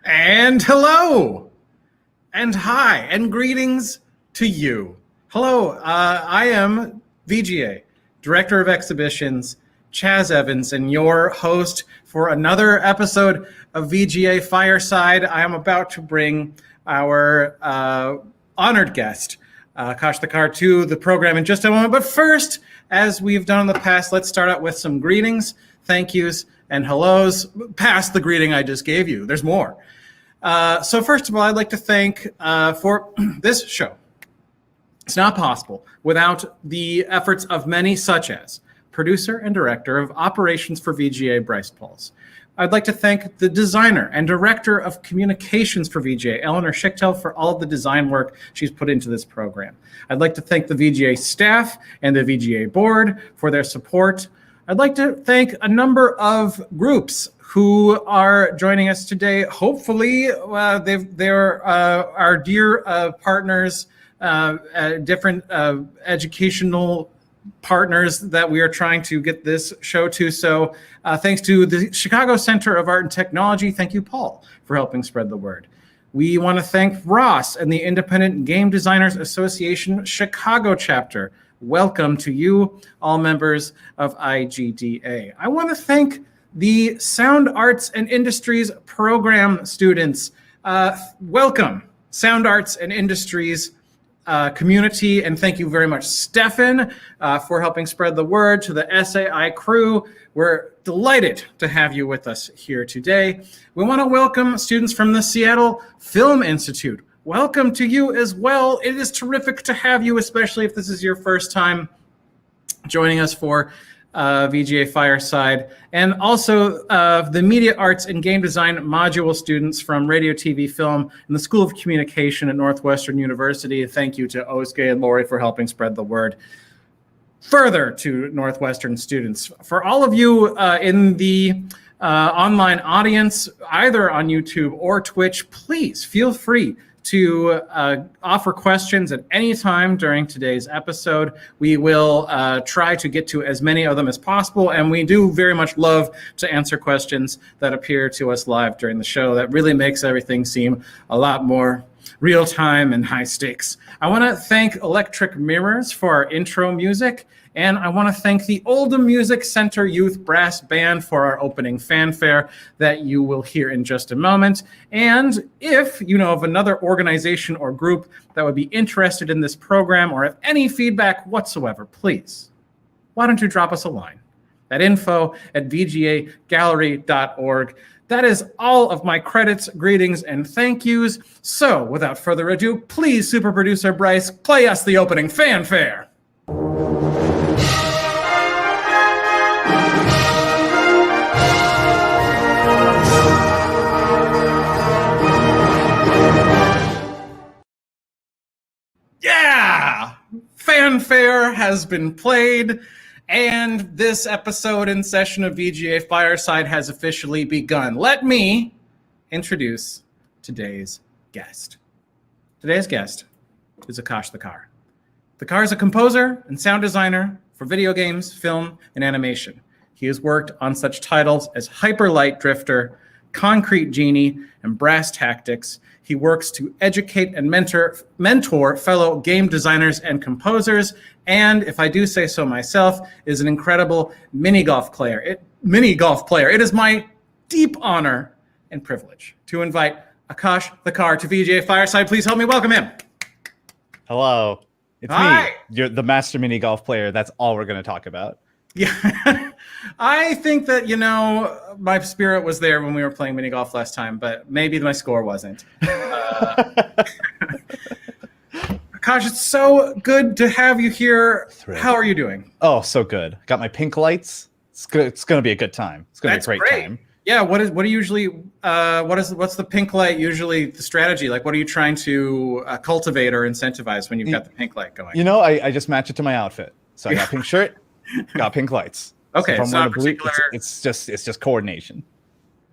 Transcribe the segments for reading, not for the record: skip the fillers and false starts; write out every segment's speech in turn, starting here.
And hello, and hi, and greetings to you. Hello, I am VGA, Director of Exhibitions, Chaz Evans, and your host for another episode of VGA Fireside. I am about to bring our honored guest, Akash Thakkar, to the program in just a moment. But first, as we've done in the past, let's start out with some greetings, thank yous, and hellos, past the greeting I just gave you. There's more. So first of all, I'd like to thank for this show. It's not possible without the efforts of many, such as producer and director of operations for VGA, Bryce Pauls. I'd like to thank the designer and director of communications for VGA, Eleanor Schichtel, for all of the design work she's put into this program. I'd like to thank the VGA staff and the VGA board for their support. I'd like to thank a number of groups who are joining us today. Hopefully, they're our dear partners, different educational partners that we are trying to get this show to. So thanks to the Chicago Center of Art and Technology. Thank you, Paul, for helping spread the word. We want to thank Ross and the Independent Game Designers Association Chicago chapter. Welcome to you, all members of IGDA. I want to thank the Sound Arts and Industries program students. Welcome, Sound Arts and Industries community, and thank you very much, Stefan, for helping spread the word. To the SAI crew, we're delighted to have you with us here today. We want to welcome students from the Seattle Film Institute. Welcome to you as well. It is terrific to have you, especially if this is your first time joining us for VGA Fireside, and also the Media Arts and Game Design module students from Radio, TV, Film, and the School of Communication at Northwestern University. Thank you to Osuke and Lori for helping spread the word further to Northwestern students. For all of you in the online audience, either on YouTube or Twitch, please feel free to offer questions at any time during today's episode. We will try to get to as many of them as possible, and we do very much love to answer questions that appear to us live during the show. That really makes everything seem a lot more real time and high stakes. I want to thank Electric Mirrors for our intro music, and I want to thank the Oldham Music Center Youth Brass Band for our opening fanfare that you will hear in just a moment. And if you know of another organization or group that would be interested in this program or have any feedback whatsoever, please why don't you drop us a line at info@vgagallery.org. That is all of my credits, greetings, and thank yous. So, without further ado, please, super producer Bryce, play us the opening fanfare. Yeah! Fanfare has been played, and this episode and session of VGA Fireside has officially begun. Let me introduce today's guest. Today's guest is Akash Thakkar. Thakkar is a composer and sound designer for video games, film, and animation. He has worked on such titles as Hyper Light Drifter, Concrete Genie, and Brass Tactics. He works to educate and mentor fellow game designers and composers, and if I do say so myself, is an incredible mini golf player. It is my deep honor and privilege to invite Akash Thakkar to VGA Fireside. Please help me welcome him. Hello, it's Hi. me. You're the master mini golf player. That's all we're going to talk about. Yeah, I think that, my spirit was there when we were playing mini golf last time, but maybe my score wasn't. Akash, it's so good to have you here. How are you doing? Oh, so good. Got my pink lights. It's good. It's going to be a good time. It's going to be a great time. Yeah. What do you usually? What's the pink light usually the strategy? Like, what are you trying to cultivate or incentivize when you've got the pink light going? I just match it to my outfit. So I got a pink shirt. Got pink lights. Okay, so it's not particular. It's just coordination.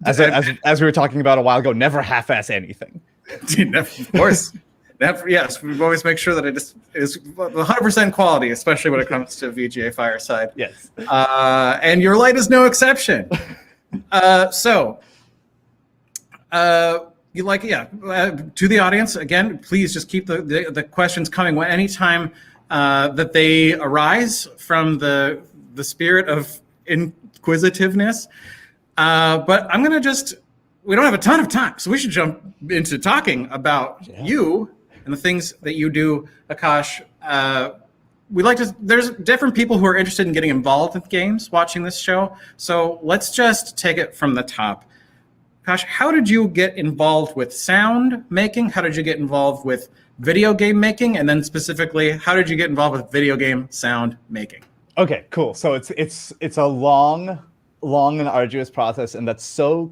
As we were talking about a while ago, never half-ass anything. Of course. Yes, we always make sure that it is 100% quality, especially when it comes to VGA Fireside. Yes. And your light is no exception. To the audience, again, please just keep the questions coming anytime that they arise from the spirit of inquisitiveness. But I'm going to we don't have a ton of time, so we should jump into talking about you and the things that you do, Akash. There's different people who are interested in getting involved with games watching this show. So let's just take it from the top. Akash, how did you get involved with sound making? How did you get involved with video game making? And then specifically, how did you get involved with video game sound making? Okay, cool. So it's a long and arduous process, and that's so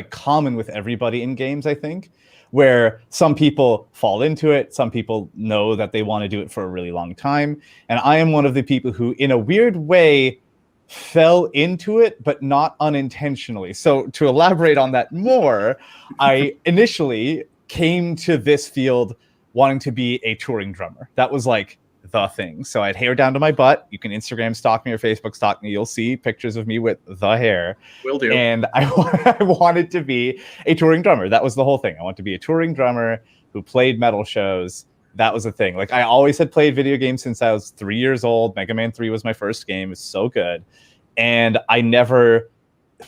common with everybody in games, I think, where some people fall into it, some people know that they want to do it for a really long time, and I am one of the people who, in a weird way, fell into it, but not unintentionally. So to elaborate on that more, I initially came to this field wanting to be a touring drummer. That was the thing. So I had hair down to my butt. You can Instagram stalk me or Facebook stalk me. You'll see pictures of me with the hair. Will do. And I wanted to be a touring drummer. That was the whole thing. I wanted to be a touring drummer who played metal shows. That was the thing. I always had played video games since I was 3 years old. Mega Man 3 was my first game. It's so good. And I never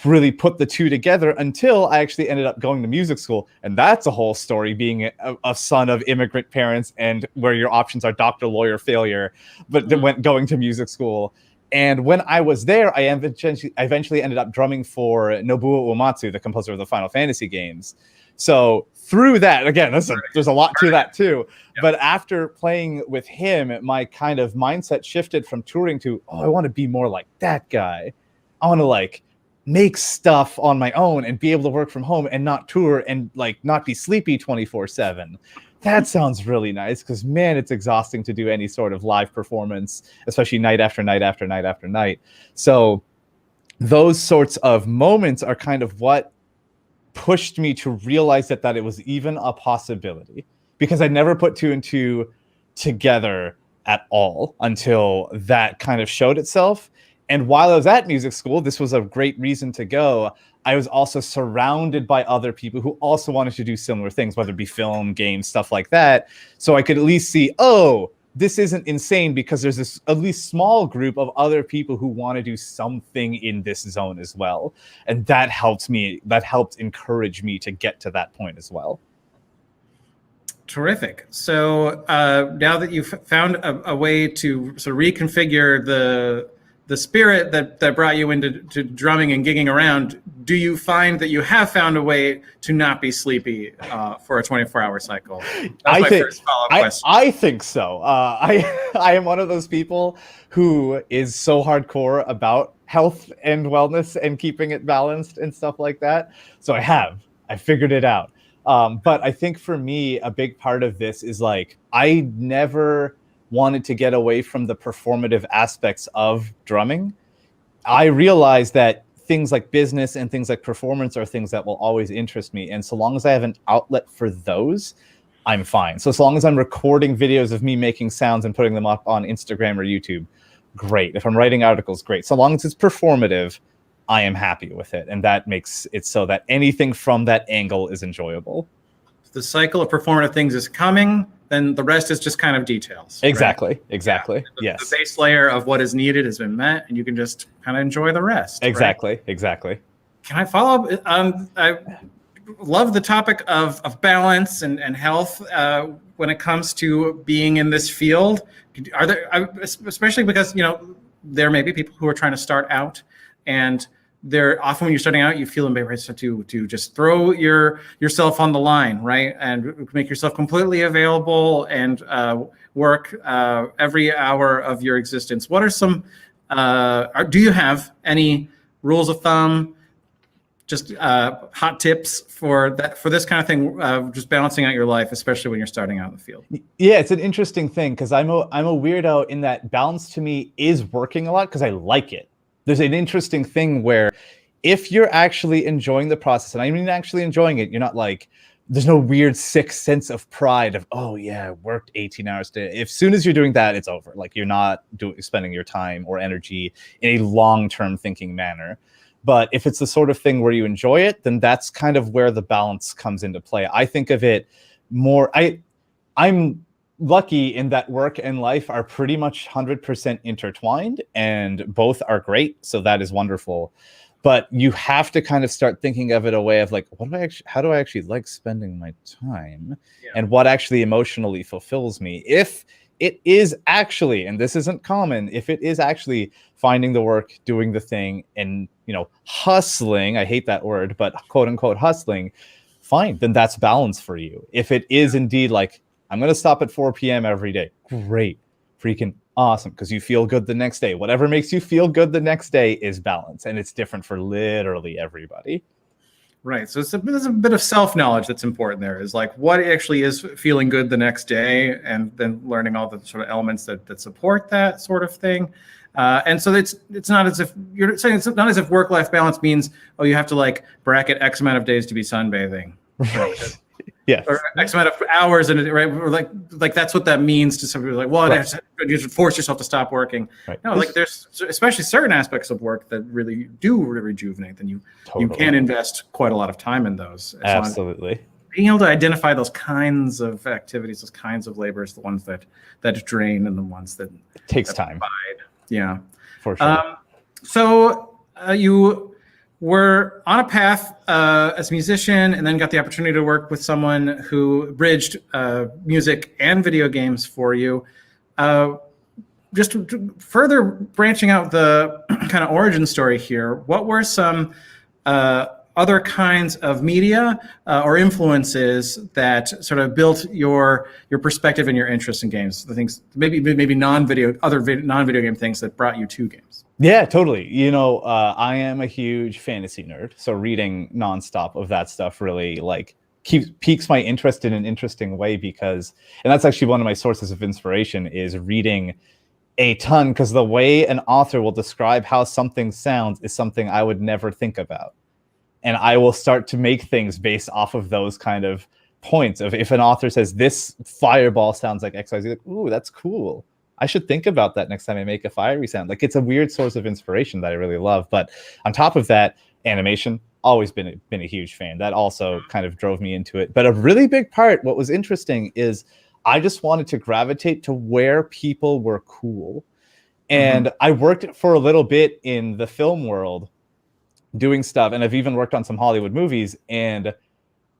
really put the two together until I actually ended up going to music school. And that's a whole story, being a son of immigrant parents and where your options are doctor, lawyer, failure, but then going to music school. And when I was there, I eventually ended up drumming for Nobuo Uematsu, the composer of the Final Fantasy games. So through that, again, there's a lot to that too. Yep. But after playing with him, my kind of mindset shifted from touring to, I want to be more like that guy. I want to make stuff on my own and be able to work from home and not tour and not be sleepy 24/7. That sounds really nice, because man, it's exhausting to do any sort of live performance, especially night after night after night after night. So those sorts of moments are kind of what pushed me to realize that it was even a possibility, because I never put two and two together at all until that kind of showed itself. And while I was at music school, this was a great reason to go. I was also surrounded by other people who also wanted to do similar things, whether it be film, games, stuff like that. So I could at least see, this isn't insane, because there's this at least small group of other people who want to do something in this zone as well. And that helped encourage me to get to that point as well. Terrific. So now that you've found a way to sort of reconfigure the spirit that brought you into drumming and gigging around, do you find that you have found a way to not be sleepy for a 24-hour cycle? That's my first follow-up question. I think so. I am one of those people who is so hardcore about health and wellness and keeping it balanced and stuff like that. So I figured it out. But I think for me, a big part of this is like, I never wanted to get away from the performative aspects of drumming. I realized that things like business and things like performance are things that will always interest me. And so long as I have an outlet for those, I'm fine. So long as I'm recording videos of me making sounds and putting them up on Instagram or YouTube, great. If I'm writing articles, great. So long as it's performative, I am happy with it. And that makes it so that anything from that angle is enjoyable. The cycle of performative things is coming, then the rest is just kind of details. Exactly. Right? Exactly. Yeah. Yes. The base layer of what is needed has been met, and you can just kind of enjoy the rest. Exactly. Right? Exactly. Can I follow up? I love the topic of balance and health when it comes to being in this field. Are there, especially because, there may be people who are trying to start out, and often when you're starting out, you feel embarrassed to just throw yourself on the line, right? And make yourself completely available and work every hour of your existence. What are some, do you have any rules of thumb, just hot tips for this kind of thing, just balancing out your life, especially when you're starting out in the field? Yeah, it's an interesting thing because I'm a weirdo in that balance to me is working a lot because I like it. There's an interesting thing where if you're actually enjoying the process, and I mean actually enjoying it, you're not like, there's no weird sick sense of pride of, oh yeah, I worked 18 hours a day. As soon as you're doing that, it's over. Like you're not spending your time or energy in a long-term thinking manner. But if it's the sort of thing where you enjoy it, then that's kind of where the balance comes into play. I think of it more, I'm lucky in that work and life are pretty much 100% intertwined, and both are great. So that is wonderful. But you have to kind of start thinking of it a way of like, how do I actually like spending my time, and what actually emotionally fulfills me? If it is actually, and this isn't common, if it is actually finding the work, doing the thing, and hustling, I hate that word, but quote unquote hustling, fine, then that's balance for you. If it is indeed like, I'm going to stop at 4 p.m. every day, great, freaking awesome, because you feel good the next day. Whatever makes you feel good the next day is balance, and it's different for literally everybody. Right. So there's a bit of self-knowledge that's important there, is like what actually is feeling good the next day, and then learning all the sort of elements that support that sort of thing. And so it's not as if you're saying, it's not as if work-life balance means, oh, you have to like bracket X amount of days to be sunbathing. Right. Yeah. Or X amount of hours, and right, or like that's what that means to some people. Like, well, right, you should force yourself to stop working. Right. No, like there's especially certain aspects of work that really do rejuvenate. Then you can invest quite a lot of time in those. Absolutely. Being able to identify those kinds of activities, those kinds of labors, the ones that drain and the ones that it takes time. Provide. Yeah, for sure. So you were on a path as a musician, and then got the opportunity to work with someone who bridged music and video games for you. Just further branching out the kind of origin story here, what were some other kinds of media or influences that sort of built your perspective and your interest in games? The things, maybe non-video game things that brought you to games. Yeah, totally. I am a huge fantasy nerd, so reading nonstop of that stuff really like piques my interest in an interesting way, and that's actually one of my sources of inspiration, is reading a ton, because the way an author will describe how something sounds is something I would never think about. And I will start to make things based off of those kind of points of, if an author says this fireball sounds like XYZ, like, ooh, that's cool. I should think about that next time I make a fiery sound. Like, it's a weird source of inspiration that I really love. But on top of that, animation, always been a huge fan. That also kind of drove me into it. But a really big part, what was interesting, is I just wanted to gravitate to where people were cool. And I worked for a little bit in the film world doing stuff, and I've even worked on some Hollywood movies, and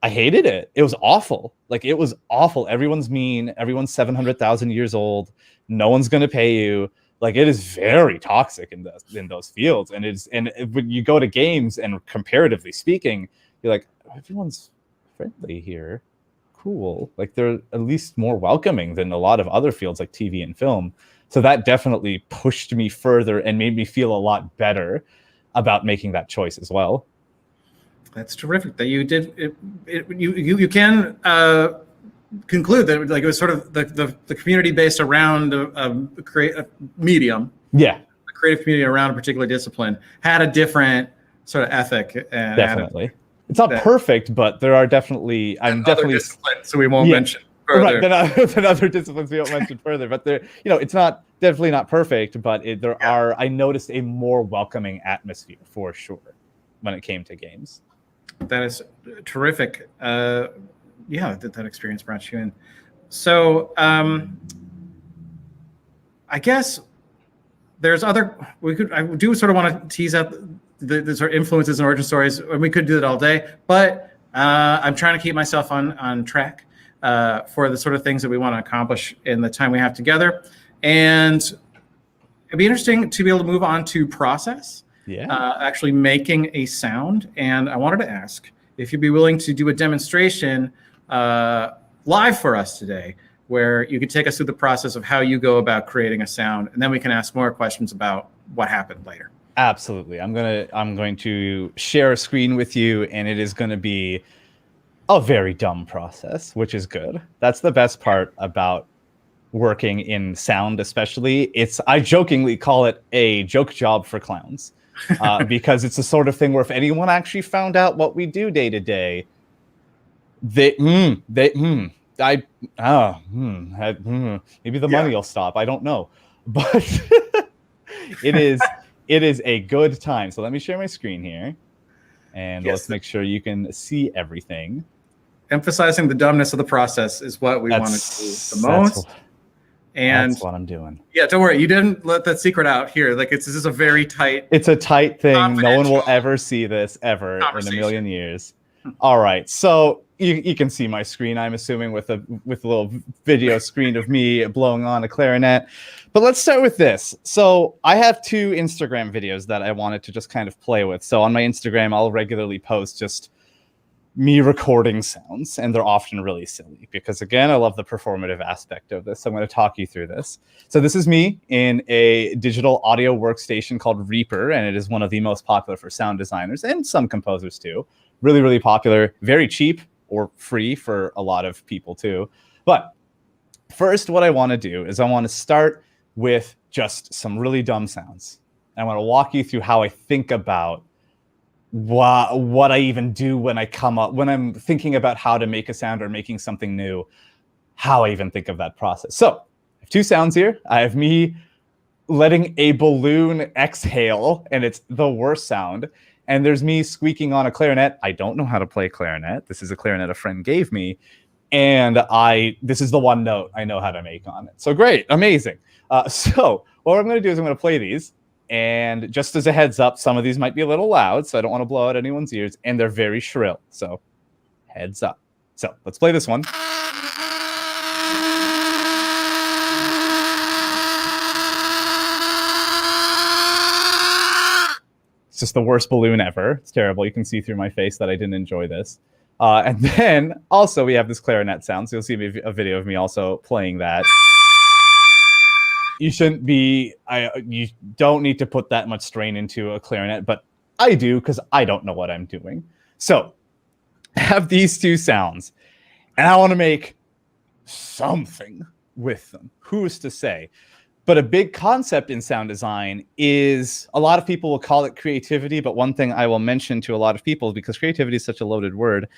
I hated it. It was awful. Like, it was awful. Everyone's mean. Everyone's 700,000 years old. No one's going to pay you. Like, it is very toxic in those fields. And when you go to games and comparatively speaking, you're like, everyone's friendly here. Cool. Like, they're at least more welcoming than a lot of other fields like TV and film. So that definitely pushed me further and made me feel a lot better about making that choice as well. That's terrific that you did it. You can conclude that like it was sort of the community based around a medium. Yeah, a creative community around a particular discipline had a different sort of ethic. And definitely, it's not perfect, but there are definitely. I'm definitely other disciplines, so we won't mention further. Right, then other disciplines we won't mention further. But there, it's not definitely not perfect, but there are. I noticed a more welcoming atmosphere for sure when it came to games. That is terrific. That experience brought you in. So I guess there's other. I do sort of want to tease out the sort of influences and origin stories, and we could do that all day. But I'm trying to keep myself on track for the sort of things that we want to accomplish in the time we have together. And it'd be interesting to be able to move on to process. Actually making a sound. And I wanted to ask if you'd be willing to do a demonstration live for us today, where you could take us through the process of how you go about creating a sound, and then we can ask more questions about what happened later. Absolutely. I'm going to share a screen with you, and it is going to be a very dumb process, which is good. That's the best part about working in sound, especially. I jokingly call it a joke job for clowns. Because it's the sort of thing where if anyone actually found out what we do day to day, maybe the money will stop. I don't know, but it is a good time. So let me share my screen here, and let's make sure you can see everything. Emphasizing the dumbness of the process is what we want to do the most. And that's what I'm doing. Yeah, don't worry. You didn't let that secret out here. Like, this is a very tight. It's a tight thing. No one will ever see this ever in a million years. All right. So you can see my screen, I'm assuming, with a little video screen of me blowing on a clarinet. But let's start with this. So I have 2 Instagram videos that I wanted to just kind of play with. So on my Instagram, I'll regularly post just me recording sounds, and they're often really silly because, again, I love the performative aspect of this. So I'm going to talk you through this. So this is me in a digital audio workstation called Reaper, and it is one of the most popular for sound designers and some composers too. Really, really popular, very cheap or free for a lot of people too. But first, what I want to do is I want to start with just some really dumb sounds. I want to walk you through how I think about what I even do when I'm thinking about how to make a sound or making something new, how I even think of that process. So I have 2 sounds here. I have me letting a balloon exhale, and it's the worst sound. And there's me squeaking on a clarinet. I don't know how to play clarinet. This is a clarinet a friend gave me. And this is the one note I know how to make on it. So great, amazing. So what I'm going to do is I'm going to play these. And just as a heads up, some of these might be a little loud, so I don't want to blow out anyone's ears, and they're very shrill, so heads up. So let's play this one. It's just the worst balloon ever. It's terrible. You can see through my face that I didn't enjoy this. And then also we have this clarinet sound, so you'll see a video of me also playing that. You you don't need to put that much strain into a clarinet, but I do because I don't know what I'm doing. So I have these 2 sounds, and I want to make something with them. Who's to say? But a big concept in sound design is, a lot of people will call it creativity, but one thing I will mention to a lot of people, because creativity is such a loaded word,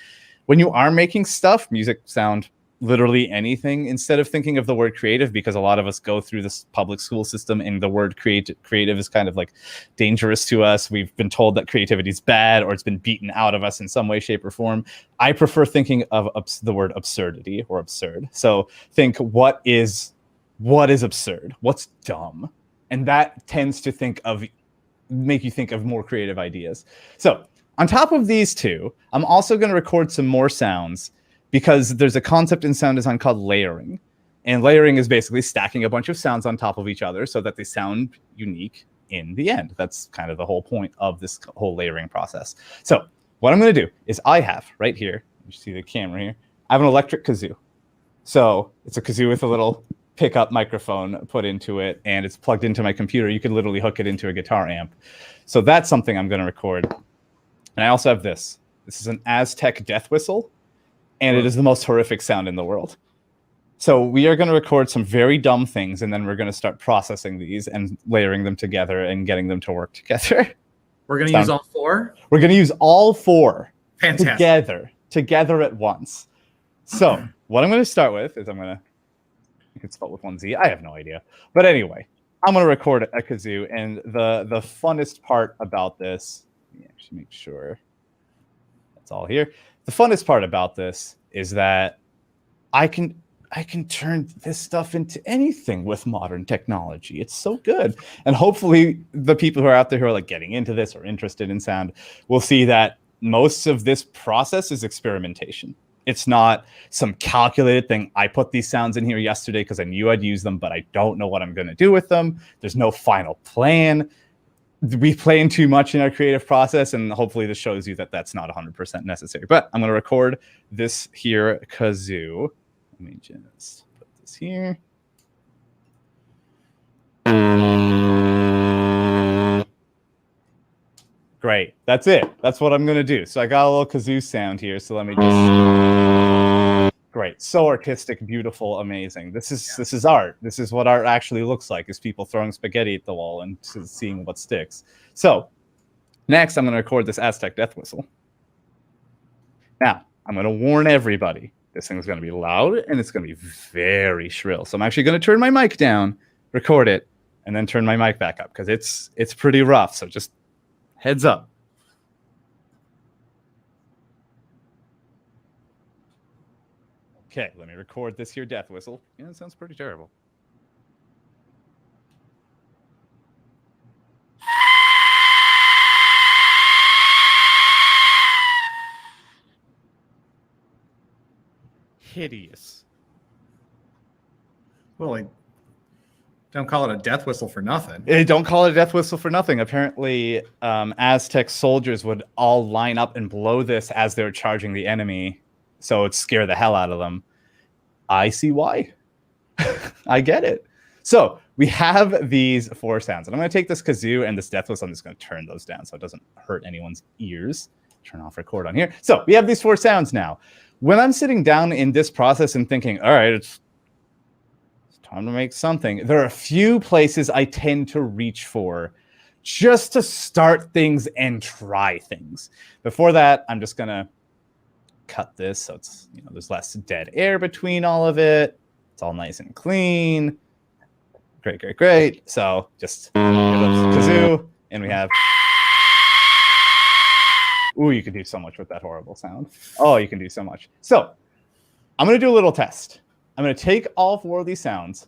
when you are making stuff, music, sound, literally anything, instead of thinking of the word creative, because a lot of us go through this public school system and the word creative is kind of like dangerous to us. We've been told that creativity is bad, or it's been beaten out of us in some way, shape, or form. I prefer thinking of the word absurdity or absurd. So think, what is absurd? What's dumb? And that tends to make you think of more creative ideas. So on top of these two, I'm also going to record some more sounds because there's a concept in sound design called layering. And layering is basically stacking a bunch of sounds on top of each other so that they sound unique in the end. That's kind of the whole point of this whole layering process. So what I'm going to do is I have right here, you see the camera here, I have an electric kazoo. So it's a kazoo with a little pickup microphone put into it, and it's plugged into my computer. You could literally hook it into a guitar amp. So that's something I'm going to record. And I also have this. This is an Aztec death whistle, and it is the most horrific sound in the world. So we are going to record some very dumb things, and then we're going to start processing these and layering them together and getting them to work together. We're going to use all four? We're going to use all four Fantastic. together at once. So what I'm going to start with is you can spell with one Z. I have no idea. But anyway, I'm going to record a kazoo, and the funnest part about this, let me actually make sure that's all here. The funnest part about this is that I can turn this stuff into anything with modern technology. It's so good. And hopefully the people who are out there who are like getting into this or interested in sound will see that most of this process is experimentation. It's not some calculated thing. I put these sounds in here yesterday because I knew I'd use them, but I don't know what I'm going to do with them. There's no final plan. We plan too much in our creative process, and hopefully this shows you that that's not 100% necessary. But I'm going to record this here kazoo. Let me just put this here. Great. That's it. That's what I'm going to do. So I got a little kazoo sound here. So let me just... Great. So artistic, beautiful, amazing. This is art. This is what art actually looks like, is people throwing spaghetti at the wall and seeing what sticks. So next, I'm going to record this Aztec death whistle. Now, I'm going to warn everybody. This thing's going to be loud, and it's going to be very shrill. So I'm actually going to turn my mic down, record it, and then turn my mic back up because it's pretty rough. So just heads up. Okay, let me record this here death whistle. Yeah, it sounds pretty terrible. Hideous. Well, like, don't call it a death whistle for nothing. Don't call it a death whistle for nothing. Apparently, Aztec soldiers would all line up and blow this as they were charging the enemy, so it'd scare the hell out of them. I see why. I get it. So we have these four sounds, and I'm going to take this kazoo and this death whistle. I'm just going to turn those down so it doesn't hurt anyone's ears. Turn off record on here. So we have these four sounds now. When I'm sitting down in this process and thinking, all right, it's time to make something, there are a few places I tend to reach for just to start things and try things. Before that, I'm just going to cut this so it's, there's less dead air between all of it. It's all nice and clean. Great. So just kazoo, and we have... Ooh, you can do so much with that horrible sound. Oh, you can do so much. So I'm going to do a little test. I'm going to take all four of these sounds,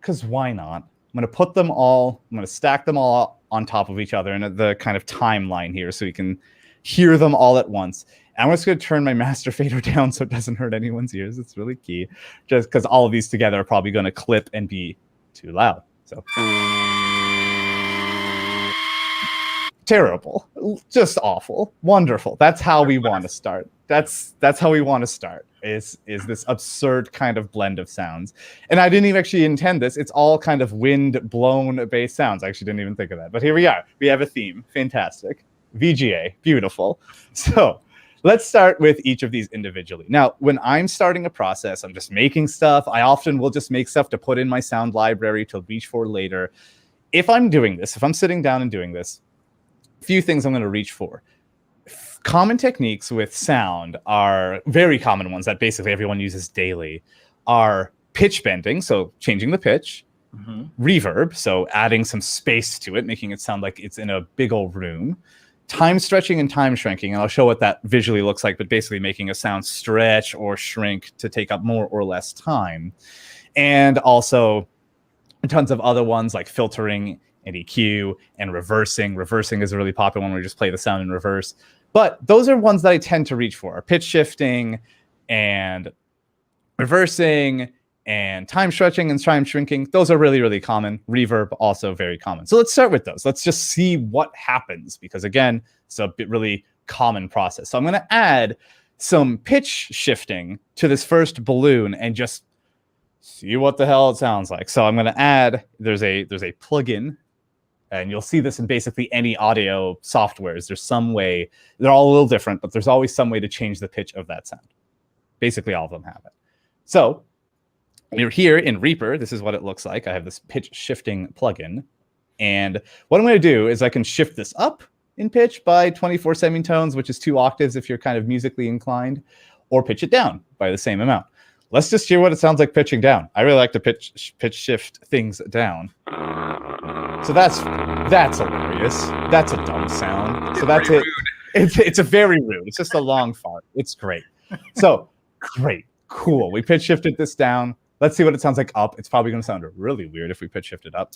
because why not? I'm going to put them all, I'm going to stack them all on top of each other in the kind of timeline here so you can hear them all at once. And I'm just going to turn my master fader down so it doesn't hurt anyone's ears. It's really key, just because all of these together are probably going to clip and be too loud. So... terrible, just awful, wonderful. That's how we want to start. That's how we want to start, is this absurd kind of blend of sounds. And I didn't even actually intend this. It's all kind of wind blown bass sounds. I actually didn't even think of that, but here we are. We have a theme. Fantastic. VGA, beautiful. So let's start with each of these individually. Now, when I'm starting a process, I'm just making stuff. I often will just make stuff to put in my sound library to reach for later. If I'm doing this, if I'm sitting down and doing this, few things I'm going to reach for. Common techniques with sound are very common ones that basically everyone uses daily are pitch bending, so changing the pitch, reverb, so adding some space to it, making it sound like it's in a big old room, time stretching and time shrinking, and I'll show what that visually looks like, but basically making a sound stretch or shrink to take up more or less time. And also tons of other ones like filtering and EQ and reversing. Reversing is a really popular one where we just play the sound in reverse. But those are ones that I tend to reach for. Pitch shifting and reversing and time stretching and time shrinking. Those are really, really common. Reverb, also very common. So let's start with those. Let's just see what happens, because again, it's a really common process. So I'm going to add some pitch shifting to this first balloon and just see what the hell it sounds like. So I'm going to add, there's a plugin, and you'll see this in basically any audio softwares. There's some way, they're all a little different, but there's always some way to change the pitch of that sound. Basically all of them have it. So you're here in Reaper. This is what it looks like. I have this pitch shifting plugin. And what I'm going to do is I can shift this up in pitch by 24 semitones, which is 2 octaves if you're kind of musically inclined, or pitch it down by the same amount. Let's just hear what it sounds like pitching down. I really like to pitch shift things down. So that's hilarious. That's a dumb sound. So that's it. It's a very rude. It's just a long fart. It's great. So great, cool. We pitch shifted this down. Let's see what it sounds like up. It's probably going to sound really weird if we pitch shift it up.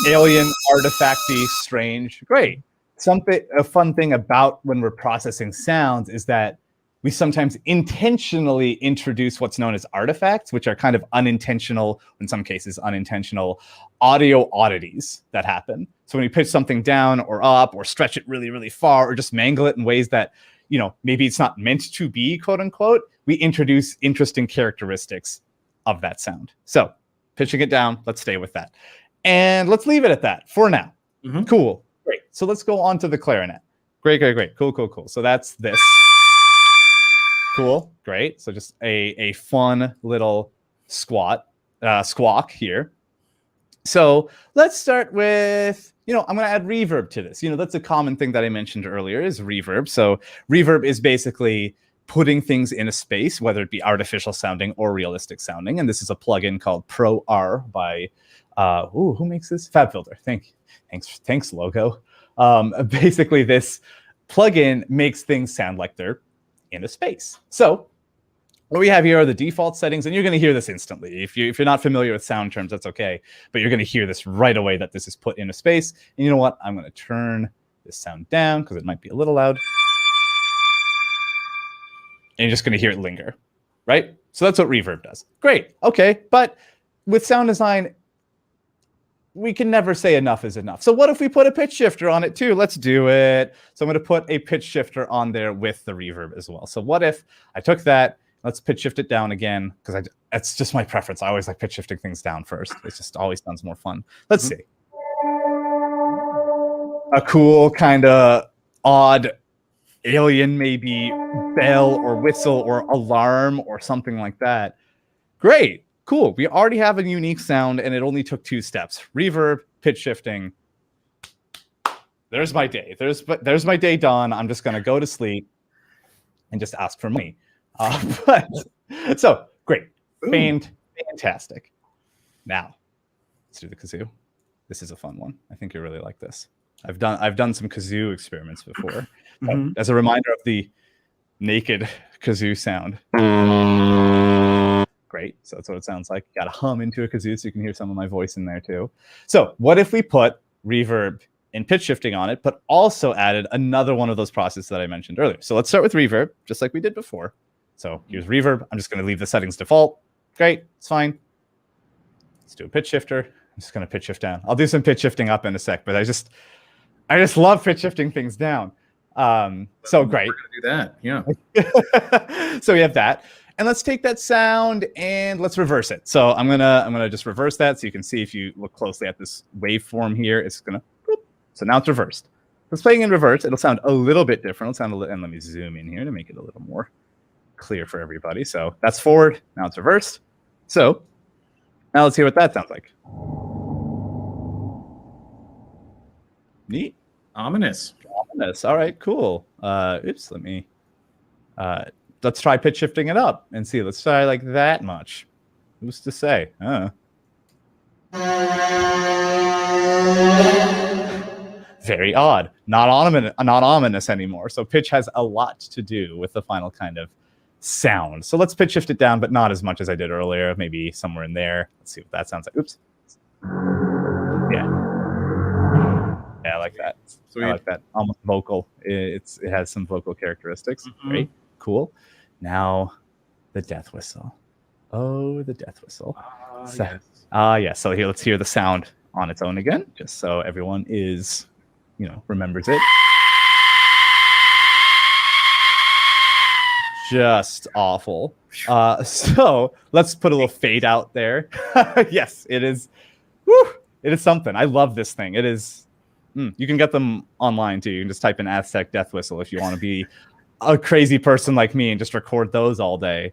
Alien, artifacty, strange. Great. A fun thing about when we're processing sounds is that we sometimes intentionally introduce what's known as artifacts, which are kind of unintentional, in some cases unintentional, audio oddities that happen. So when you pitch something down or up or stretch it really, really far or just mangle it in ways that, you know, maybe it's not meant to be, quote unquote, we introduce interesting characteristics of that sound. So pitching it down, let's stay with that. And let's leave it at that for now. Mm-hmm. Cool. Great. So let's go on to the clarinet. Great. Cool. So that's this. Cool. Great. So just a fun little squawk here. So let's start with, I'm going to add reverb to this. That's a common thing that I mentioned earlier is reverb. So reverb is basically putting things in a space, whether it be artificial sounding or realistic sounding. And this is a plugin called Pro R by, who makes this? FabFilter. Thanks, logo. Basically, this plugin makes things sound like they're in a space. So what we have here are the default settings, and you're going to hear this instantly. If you're not familiar with sound terms, that's okay. But you're going to hear this right away that this is put in a space. And you know what? I'm going to turn this sound down because it might be a little loud. And you're just going to hear it linger, right? So that's what reverb does. Great. Okay. But with sound design, we can never say enough is enough. So what if we put a pitch shifter on it too? Let's do it. So I'm going to put a pitch shifter on there with the reverb as well. So what if I took that, let's pitch shift it down again, because that's just my preference. I always like pitch shifting things down first. It just always sounds more fun. Let's see. A cool kind of odd alien, maybe bell or whistle or alarm or something like that. Great. Cool. We already have a unique sound, and it only took 2 steps. Reverb, pitch shifting. There's my day. There's my day done. I'm just going to go to sleep and just ask for money. So great. Fantastic. Now, let's do the kazoo. This is a fun one. I think you'll really like this. I've done some kazoo experiments before. Mm-hmm. As a reminder of the naked kazoo sound. Great. So that's what it sounds like. You got to hum into a kazoo so you can hear some of my voice in there too. So what if we put reverb and pitch shifting on it, but also added another one of those processes that I mentioned earlier? So let's start with reverb, just like we did before. So here's reverb. I'm just going to leave the settings default. Great. It's fine. Let's do a pitch shifter. I'm just going to pitch shift down. I'll do some pitch shifting up in a sec, but I just love pitch shifting things down. So great. We're going to do that. Yeah. So we have that. And let's take that sound and let's reverse it. So I'm gonna just reverse that so you can see if you look closely at this waveform here, it's gonna boop. So now it's reversed. If it's playing in reverse, it'll sound a little bit different. It'll sound a little, and let me zoom in here to make it a little more clear for everybody. So that's forward. Now it's reversed. So now let's hear what that sounds like. Neat. Ominous. All right, cool. Oops, let me. Let's try pitch shifting it up and see. Let's try like that much. Who's to say? Very odd. Not ominous anymore. So pitch has a lot to do with the final kind of sound. So let's pitch shift it down, but not as much as I did earlier. Maybe somewhere in there. Let's see what that sounds like. Oops. like that. Sweet. I like that. Almost vocal. It has some vocal characteristics. Mm-hmm. Great. Cool. Now the death whistle. Oh, the death whistle. Yes. So here, let's hear the sound on its own again, just so everyone is, remembers it. Just awful. So let's put a little fade out there. Yes, it is. Woo, it is something. I love this thing. It is. You can get them online too. You can just type in Aztec death whistle if you want to be a crazy person like me and just record those all day.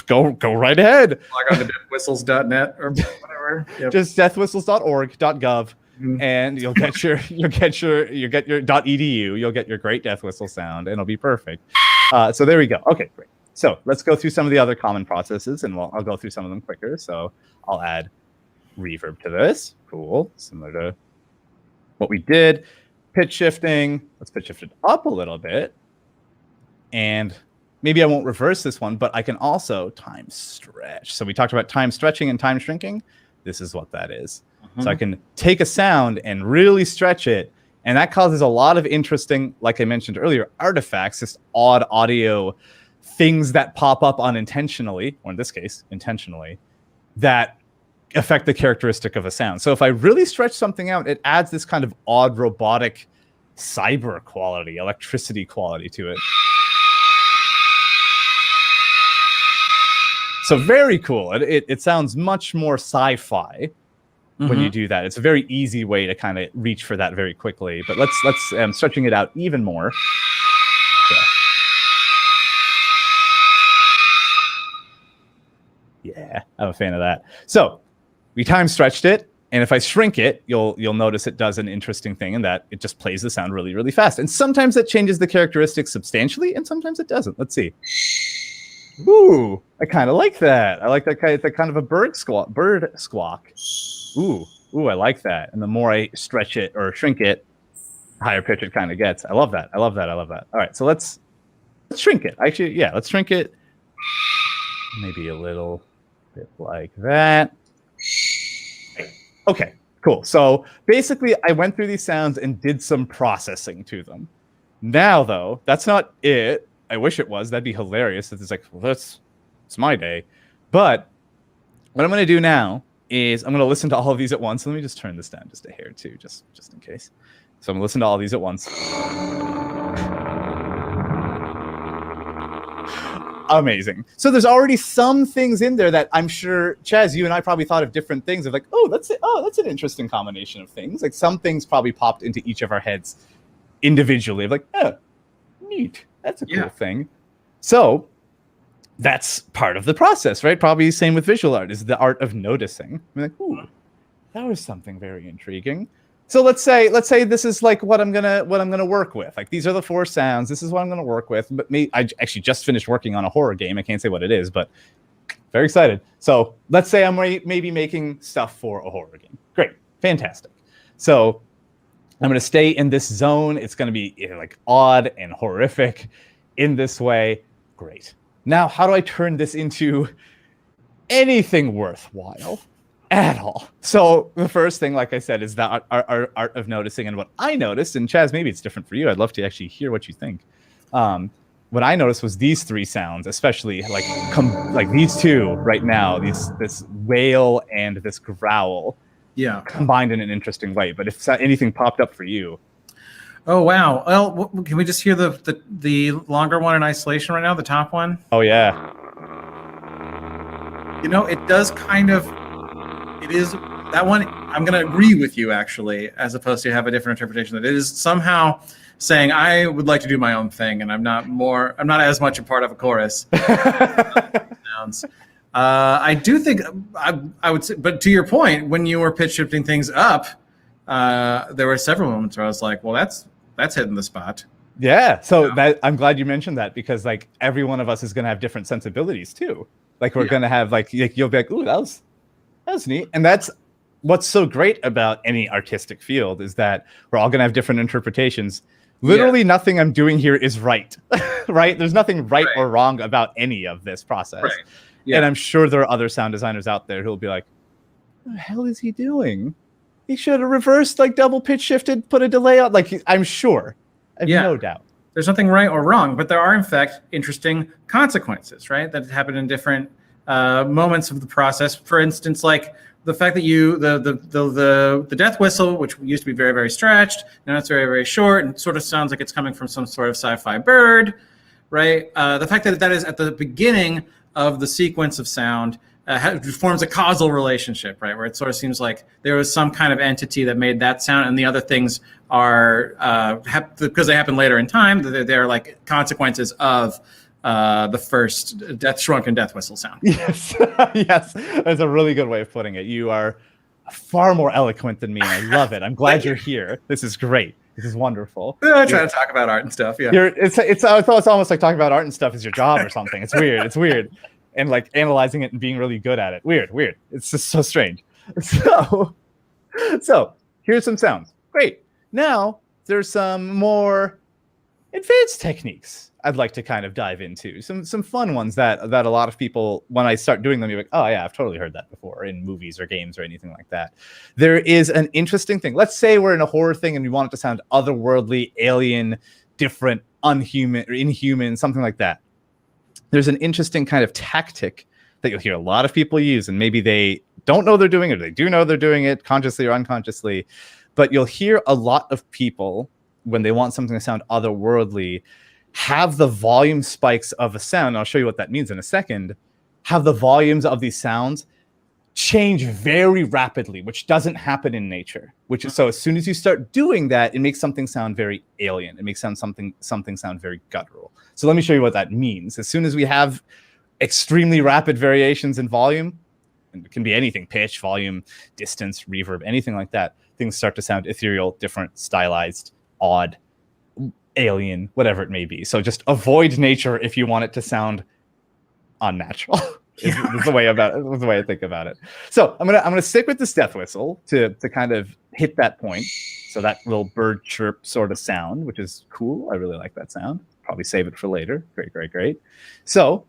Go right ahead. Log on to deathwhistles.net or whatever. Yep. Just deathwhistles.org.gov. And you'll get your .edu. You'll get your great death whistle sound, and it'll be perfect. So there we go. Okay, great. So let's go through some of the other common processes, and I'll go through some of them quicker. So I'll add reverb to this. Cool, similar to what we did. Pitch shifting. Let's pitch shift it up a little bit, and maybe I won't reverse this one, but I can also time stretch. So we talked about time stretching and time shrinking. This is what that is. So I can take a sound and really stretch it. And that causes a lot of interesting, like I mentioned earlier, artifacts, just odd audio things that pop up unintentionally, or in this case, intentionally, that affect the characteristic of a sound. So if I really stretch something out, it adds this kind of odd robotic cyber quality, electricity quality to it. So very cool. It sounds much more sci-fi when you do that. It's a very easy way to kind of reach for that very quickly. But let's stretching it out even more. Yeah, I'm a fan of that. So we time stretched it, and if I shrink it, you'll notice it does an interesting thing in that it just plays the sound really, really fast. And sometimes it changes the characteristics substantially, and sometimes it doesn't. Let's see. Ooh, I kind of like that. I like that kind of a bird squawk. Ooh, I like that. And the more I stretch it or shrink it, the higher pitch it kind of gets. I love that. All right, so let's shrink it. Actually, yeah, let's shrink it. Maybe a little bit like that. Okay, cool. So basically, I went through these sounds and did some processing to them. Now, though, that's not it. I wish it was. That'd be hilarious. It's like, well, it's my day. But what I'm going to do now is I'm going to listen to all of these at once. Let me just turn this down just a hair too, just in case. So I'm going to listen to all these at once. Amazing. So there's already some things in there that I'm sure, Chaz, you and I probably thought of different things of like, that's an interesting combination of things. Like some things probably popped into each of our heads individually of like, neat. That's a cool thing. So that's part of the process, right? Probably same with visual art is the art of noticing. I'm like, ooh, that was something very intriguing. So let's say this is like what I'm gonna work with. Like these are the 4 sounds. This is what I'm gonna work with. But I actually just finished working on a horror game. I can't say what it is, but very excited. So let's say I'm maybe making stuff for a horror game. Great, fantastic. So I'm going to stay in this zone. It's going to be like odd and horrific in this way. Great. Now, how do I turn this into anything worthwhile at all? So the first thing, like I said, is the art of noticing. And what I noticed, and Chaz, maybe it's different for you. I'd love to actually hear what you think. What I noticed was these 3 sounds, especially like these 2 right now, this wail and this growl. Yeah, combined in an interesting way. But if anything popped up for you, oh wow! Well, can we just hear the longer one in isolation right now? The top one. Oh yeah. It does kind of. It is that one. I'm going to agree with you actually, as opposed to have a different interpretation. That it is somehow saying I would like to do my own thing, and I'm not as much a part of a chorus. Sounds. I do think I would say, but to your point, when you were pitch shifting things up, there were several moments where I was like, well, that's hitting the spot. Yeah. So I'm glad you mentioned that because like every one of us is going to have different sensibilities too. Like we're going to have like you'll be like, ooh, that was neat. And that's what's so great about any artistic field is that we're all going to have different interpretations. Literally nothing I'm doing here is right, right? There's nothing right or wrong about any of this process. Right. Yeah. And I'm sure there are other sound designers out there who'll be like, what the hell is he doing? he should have reversed, like double pitch shifted, put a delay on. Like, I'm sure. I have no doubt. There's nothing right or wrong, but there are in fact interesting consequences, right? That happen in different moments of the process. For instance, like the fact that the death whistle, which used to be very, very stretched, now it's very, very short and sort of sounds like it's coming from some sort of sci-fi bird, right? The fact that that is at the beginning of the sequence of sound forms a causal relationship, right? Where it sort of seems like there was some kind of entity that made that sound, and the other things are because they happen later in time. They're like consequences of the first shrunken death whistle sound. Yes, yes, that's a really good way of putting it. You are far more eloquent than me, and I love it. I'm glad you're here. This is great. This is wonderful. I try to talk about art and stuff. Yeah, it's almost like talking about art and stuff is your job or something. It's weird. It's weird. And like analyzing it and being really good at it. Weird. It's just so strange. So here's some sounds. Great. Now there's some more advanced techniques I'd like to kind of dive into. Some fun ones that a lot of people, when I start doing them, you're like, oh yeah, I've totally heard that before in movies or games or anything like that. There is an interesting thing. Let's say we're in a horror thing and we want it to sound otherworldly, alien, different, unhuman, or inhuman, something like that. There's an interesting kind of tactic that you'll hear a lot of people use, and maybe they don't know they're doing it, or they do know they're doing it consciously or unconsciously, but you'll hear a lot of people, when they want something to sound otherworldly, have the volume spikes of a sound, and I'll show you what that means in a second, have the volumes of these sounds change very rapidly, which doesn't happen in nature. Which is, so as soon as you start doing that, it makes something sound very alien. It makes something sound very guttural. So let me show you what that means. As soon as we have extremely rapid variations in volume, and it can be anything, pitch, volume, distance, reverb, anything like that, things start to sound ethereal, different, stylized, odd, alien, whatever it may be. So just avoid nature if you want it to sound unnatural. is the way I think about it. So I'm gonna stick with this death whistle to kind of hit that point. So that little bird chirp sort of sound, which is cool. I really like that sound. Probably save it for later. Great. So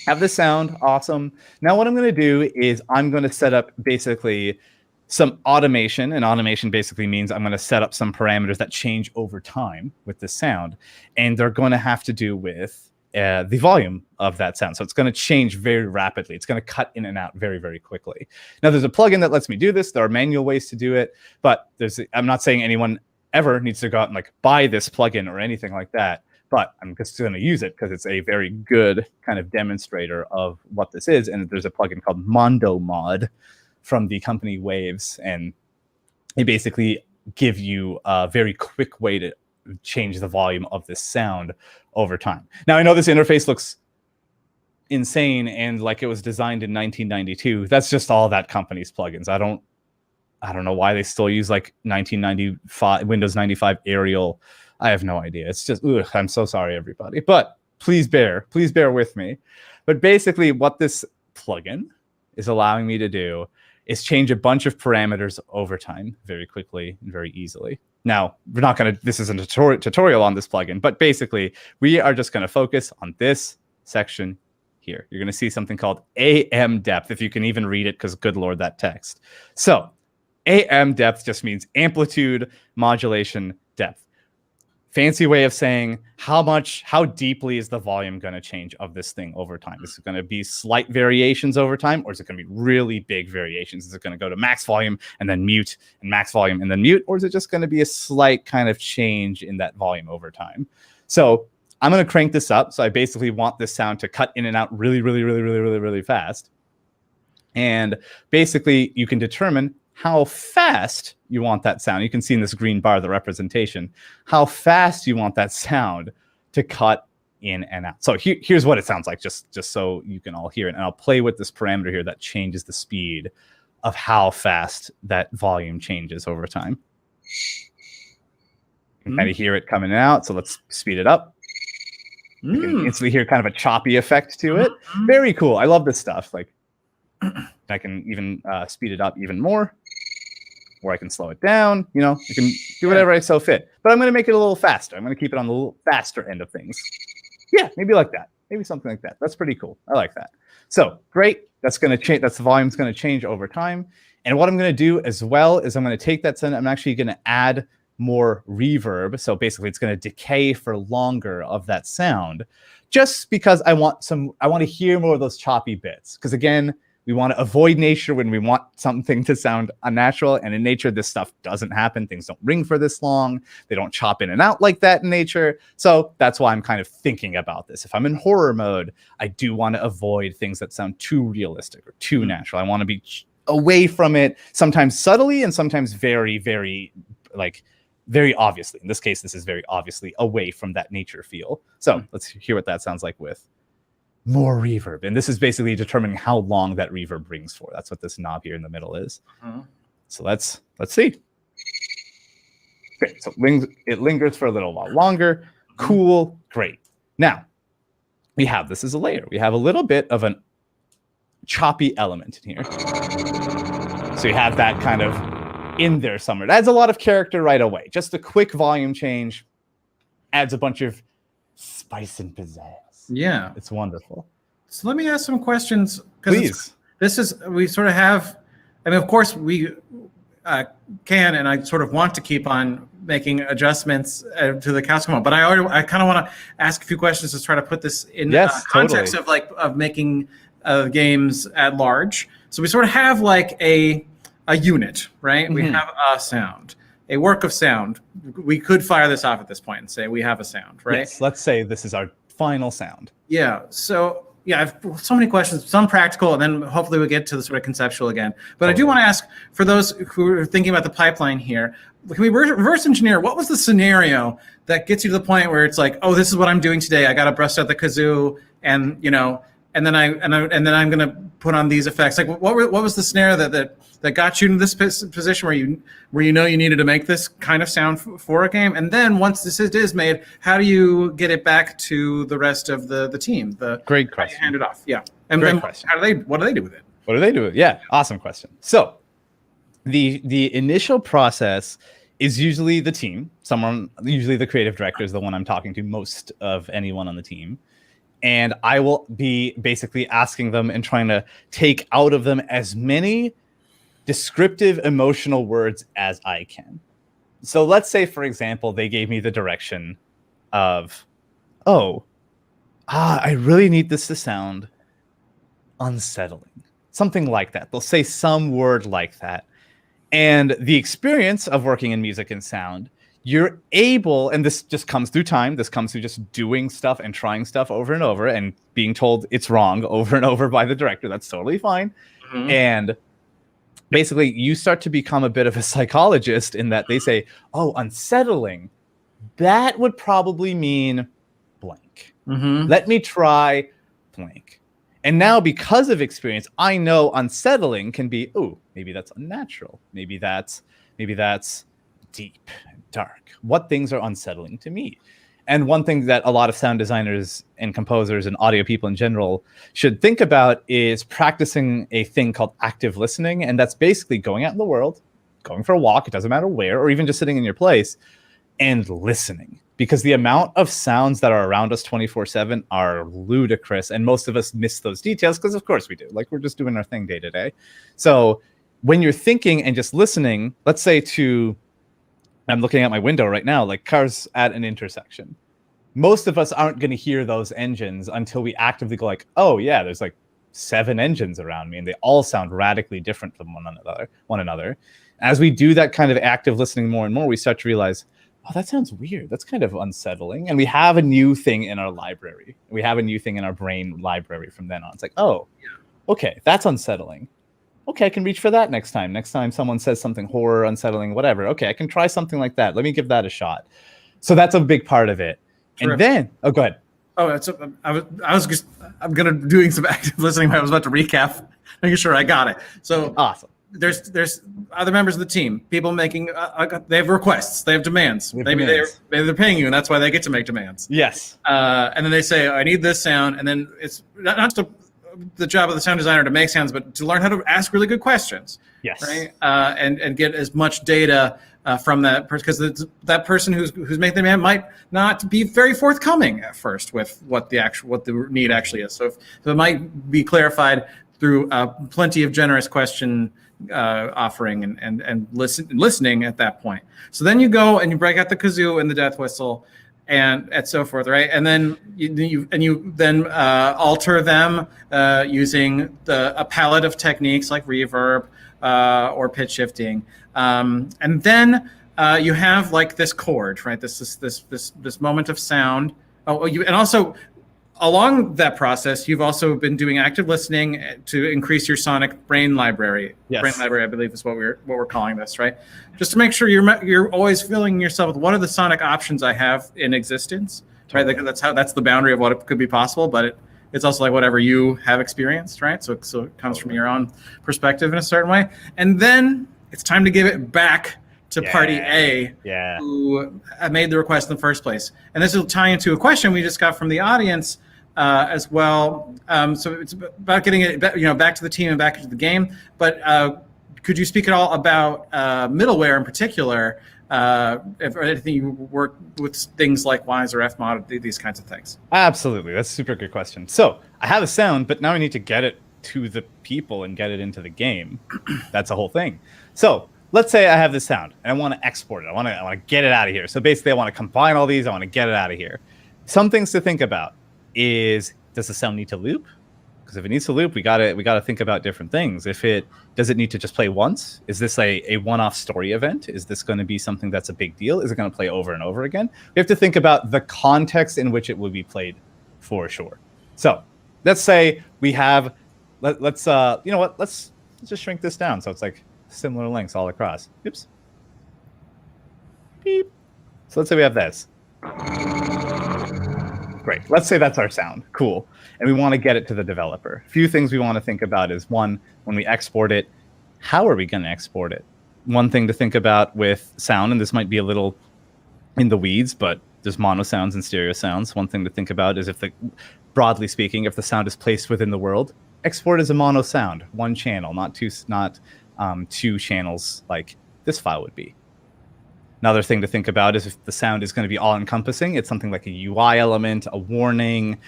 have this sound, awesome. Now what I'm gonna do is I'm gonna set up basically some automation, and automation basically means I'm going to set up some parameters that change over time with the sound, and they're going to have to do with the volume of that sound. So it's going to change very rapidly. It's going to cut in and out very, very quickly. Now there's a plugin that lets me do this. There are manual ways to do it, but I'm not saying anyone ever needs to go out and like buy this plugin or anything like that, but I'm just going to use it because it's a very good kind of demonstrator of what this is. And there's a plugin called Mondo Mod from the company Waves, and they basically give you a very quick way to change the volume of this sound over time. Now, I know this interface looks insane and like it was designed in 1992. That's just all that company's plugins. I don't know why they still use like 1995 Windows 95 Arial. I have no idea. It's just, I'm so sorry, everybody. But please bear with me. But basically what this plugin is allowing me to do is change a bunch of parameters over time very quickly and very easily. Now, we're not going to, this isn't a tutorial on this plugin, but basically we are just going to focus on this section here. You're going to see something called AM depth, if you can even read it, because good Lord, that text. So AM depth just means amplitude modulation depth. Fancy way of saying how deeply is the volume going to change of this thing over time? Is it going to be slight variations over time, or is it going to be really big variations? Is it going to go to max volume and then mute, and max volume and then mute, or is it just going to be a slight kind of change in that volume over time? So I'm going to crank this up. So I basically want this sound to cut in and out really fast. And basically you can determine how fast you want that sound. You can see in this green bar the representation, how fast you want that sound to cut in and out. So here's what it sounds like, just so you can all hear it. And I'll play with this parameter here that changes the speed of how fast that volume changes over time. You can kind of hear it coming out. So let's speed it up. You can instantly hear kind of a choppy effect to it. Very cool. I love this stuff. Like I can even speed it up even more, or I can slow it down. You know, I can do whatever I so fit. But I'm going to make it a little faster. I'm going to keep it on the little faster end of things. Yeah, maybe like that. Maybe something like that. That's pretty cool. I like that. So great. That's going to change. That's the volume's going to change over time. And what I'm going to do as well is I'm going to take that sound. I'm actually going to add more reverb. So basically it's going to decay for longer of that sound, just because I want to hear more of those choppy bits. Because again, we want to avoid nature when we want something to sound unnatural. And in nature, this stuff doesn't happen. Things don't ring for this long. They don't chop in and out like that in nature. So that's why I'm kind of thinking about this. If I'm in horror mode, I do want to avoid things that sound too realistic or too natural. I want to be away from it, sometimes subtly and sometimes very, very, very obviously. In this case, this is very obviously away from that nature feel. So let's hear what that sounds like with more reverb. And this is basically determining how long that reverb rings for. That's what this knob here in the middle is. So let's see. Okay, so it lingers for a little while longer. Cool, great. Now, we have this as a layer. We have a little bit of an choppy element in here. So you have that kind of in there somewhere. It adds a lot of character right away. Just a quick volume change adds a bunch of spice and pizzazz. Yeah. It's wonderful. So let me ask some questions. Please. We sort of have, I mean, of course, we can, and I sort of want to keep on making adjustments to the cows come home. But I kind of want to ask a few questions to try to put this in context totally. of making games at large. So we sort of have like a unit, right? We have a sound, a work of sound. We could fire this off at this point and say we have a sound, right? Yes, let's say this is our final sound. Yeah. So yeah, I've so many questions, some practical, and then hopefully we'll get to the sort of conceptual again. But I do want to ask, for those who are thinking about the pipeline here, can we reverse engineer? What was the scenario that gets you to the point where it's like, oh, this is what I'm doing today. I got to bust out the kazoo, and and then I'm going to put on these effects. Like, what was the scenario that got you in this position where you know you needed to make this kind of sound for a game? And then once this is made, how do you get it back to the rest of the team? Great question. Hand it off. Yeah. And Great then question. What do they do with it? What do they do with it? Yeah. Awesome question. So the initial process is usually the team. Usually the creative director is the one I'm talking to most of anyone on the team. And I will be basically asking them and trying to take out of them as many descriptive emotional words as I can. So let's say, for example, they gave me the direction of, I really need this to sound unsettling. Something like that. They'll say some word like that. And the experience of working in music and sound, you're able, and this just comes through time, this comes through just doing stuff and trying stuff over and over and being told it's wrong over and over by the director. That's totally fine. And basically, you start to become a bit of a psychologist in that they say, unsettling, that would probably mean blank. Let me try blank. And now, because of experience, I know unsettling can be, maybe that's unnatural. Maybe that's deep and dark. What things are unsettling to me? And one thing that a lot of sound designers and composers and audio people in general should think about is practicing a thing called active listening. And that's basically going out in the world, going for a walk, it doesn't matter where, or even just sitting in your place and listening. Because the amount of sounds that are around us 24/7 are ludicrous. And most of us miss those details because, of course, we do. Like, we're just doing our thing day to day. So when you're thinking and just listening, let's say I'm looking out my window right now, like cars at an intersection. Most of us aren't going to hear those engines until we actively go like, yeah, there's like 7 engines around me and they all sound radically different from one another. As we do that kind of active listening more and more, we start to realize, that sounds weird. That's kind of unsettling. And we have a new thing in our library. We have a new thing in our brain library from then on. It's like, okay, that's unsettling. Okay, I can reach for that next time. Next time someone says something horror, unsettling, whatever. Okay, I can try something like that. Let me give that a shot. So that's a big part of it. Terrific. And then, go ahead. I'm gonna doing some active listening. I was about to recap, making sure I got it. So awesome. There's other members of the team. People making they have requests. They have demands. Maybe they're paying you, and that's why they get to make demands. Yes. And then they say, I need this sound, and then it's not just the job of the sound designer to make sounds, but to learn how to ask really good questions. Yes. Right. And get as much data from that person, because that person who's making the demand might not be very forthcoming at first with what the need actually is. So it might be clarified through plenty of generous question offering and listening at that point. So then you go and you break out the kazoo and the death whistle and so forth, right? And then you alter them using a palette of techniques like reverb or pitch shifting, and then you have like this chord, right? This moment of sound. And also along that process, you've also been doing active listening to increase your sonic brain library. Yes. Brain library, I believe, is what we're calling this, right? Just to make sure you're always filling yourself with what are the sonic options I have in existence, right? That's the boundary of what could be possible, but it's also like whatever you have experienced, right? So it comes from your own perspective in a certain way, and then it's time to give it back to Party A, who made the request in the first place. And this will tie into a question we just got from the audience as well. So it's about getting it back to the team and back into the game. But could you speak at all about middleware in particular, if anything you work with things like Wise or Fmod, these kinds of things? Absolutely. That's a super good question. So I have a sound, but now I need to get it to the people and get it into the game. That's a whole thing. So let's say I have this sound and I want to export it. I want to get it out of here. So basically I want to combine all these. I want to get it out of here. Some things to think about is, does the sound need to loop? Because if it needs to loop, we gotta think about different things. Does it need to just play once? Is this a one-off story event? Is this going to be something that's a big deal? Is it going to play over and over again? We have to think about the context in which it will be played, for sure. So let's say we have, let's just shrink this down so it's like similar lengths all across. Oops. Beep. So let's say we have this. Great. Let's say that's our sound. Cool. And we want to get it to the developer. A few things we want to think about is, one, when we export it, how are we going to export it? One thing to think about with sound, and this might be a little in the weeds, but there's mono sounds and stereo sounds. One thing to think about is broadly speaking, if the sound is placed within the world, export as a mono sound, one channel, not two channels like this file would be. Another thing to think about is if the sound is going to be all-encompassing, it's something like a UI element, a warning,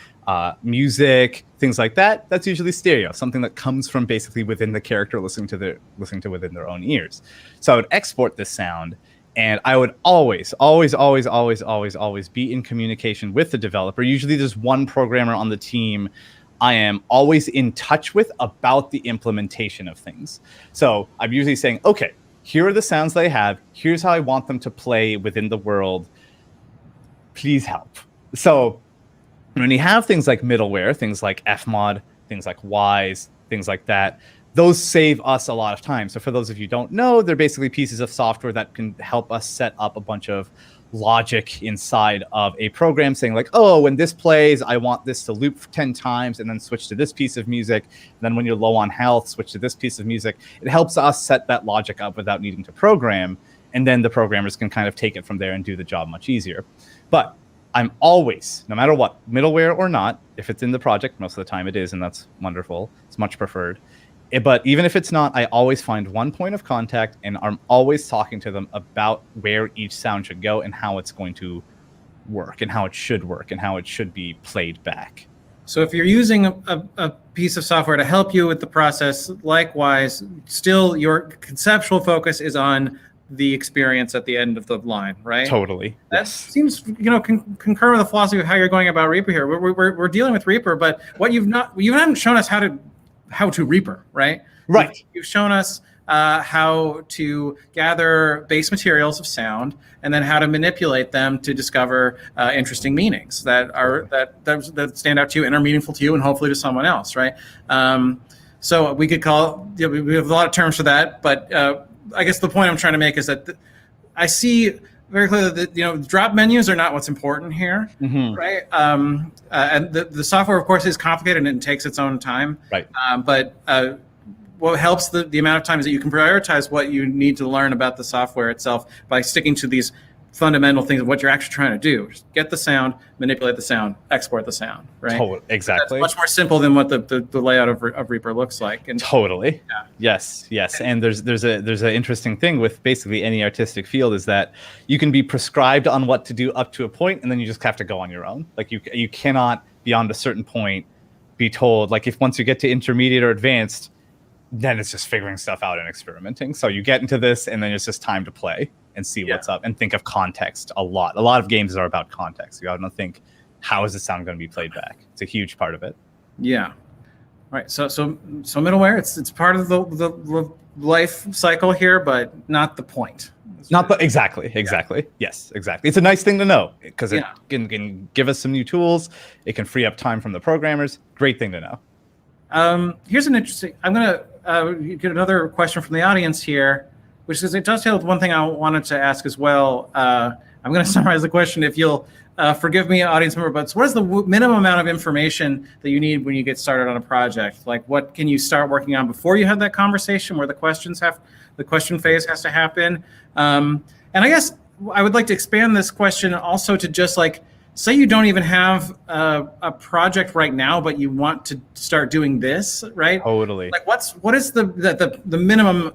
music, things like that. That's usually stereo, something that comes from basically within the character listening to within their own ears. So I would export this sound, and I would always be in communication with the developer. Usually there's one programmer on the team I am always in touch with about the implementation of things. So I'm usually saying, okay, here are the sounds they have. Here's how I want them to play within the world. Please help. So when you have things like middleware, things like Fmod, things like Wise, things like that, those save us a lot of time. So for those of you who don't know, they're basically pieces of software that can help us set up a bunch of logic inside of a program saying like, oh, when this plays, I want this to loop 10 times and then switch to this piece of music. And then when you're low on health, switch to this piece of music. It helps us set that logic up without needing to program. And then the programmers can kind of take it from there and do the job much easier. But I'm always, no matter what, middleware or not, if it's in the project, most of the time it is, and that's wonderful. It's much preferred. But even if it's not, I always find one point of contact, and I'm always talking to them about where each sound should go and how it's going to work and how it should work and how it should be played back. So if you're using a piece of software to help you with the process, likewise, still your conceptual focus is on the experience at the end of the line, right? Totally. That seems, concur with the philosophy of how you're going about Reaper here. We're dealing with Reaper, but what you haven't shown us how to Reaper, right? Right. You've shown us how to gather base materials of sound and then how to manipulate them to discover interesting meanings that stand out to you and are meaningful to you and hopefully to someone else, right? So we could call, we have a lot of terms for that, but I guess the point I'm trying to make is that I see very clearly that drop menus are not what's important here, right? And the software, of course, is complicated and it takes its own time. Right. But what helps the amount of time is that you can prioritize what you need to learn about the software itself by sticking to these fundamental things of what you're actually trying to do. Just get the sound, manipulate the sound, export the sound, right? Totally. Exactly. That's much more simple than what the layout of Reaper looks like. And totally. Yeah. Yes. And there's an interesting thing with basically any artistic field is that you can be prescribed on what to do up to a point, and then you just have to go on your own. Like you cannot beyond a certain point be told, like if once you get to intermediate or advanced, then it's just figuring stuff out and experimenting. So you get into this, and then it's just time to play and see what's up and think of context a lot. A lot of games are about context. You got to think, how is the sound going to be played back? It's a huge part of it. Yeah. Right. So middleware, it's part of the life cycle here, but not the point. Exactly. Yes, exactly. It's a nice thing to know because it can give us some new tools. It can free up time from the programmers. Great thing to know. Here's an interesting. I'm gonna get another question from the audience here, which is it dovetails with one thing I wanted to ask as well. I'm gonna summarize the question if you'll forgive me, audience member. But what is the minimum amount of information that you need when you get started on a project? Like, what can you start working on before you have that conversation where the question phase has to happen? And I guess I would like to expand this question also to just like, say you don't even have a project right now, but you want to start doing this, right? Totally. Like, what is the minimum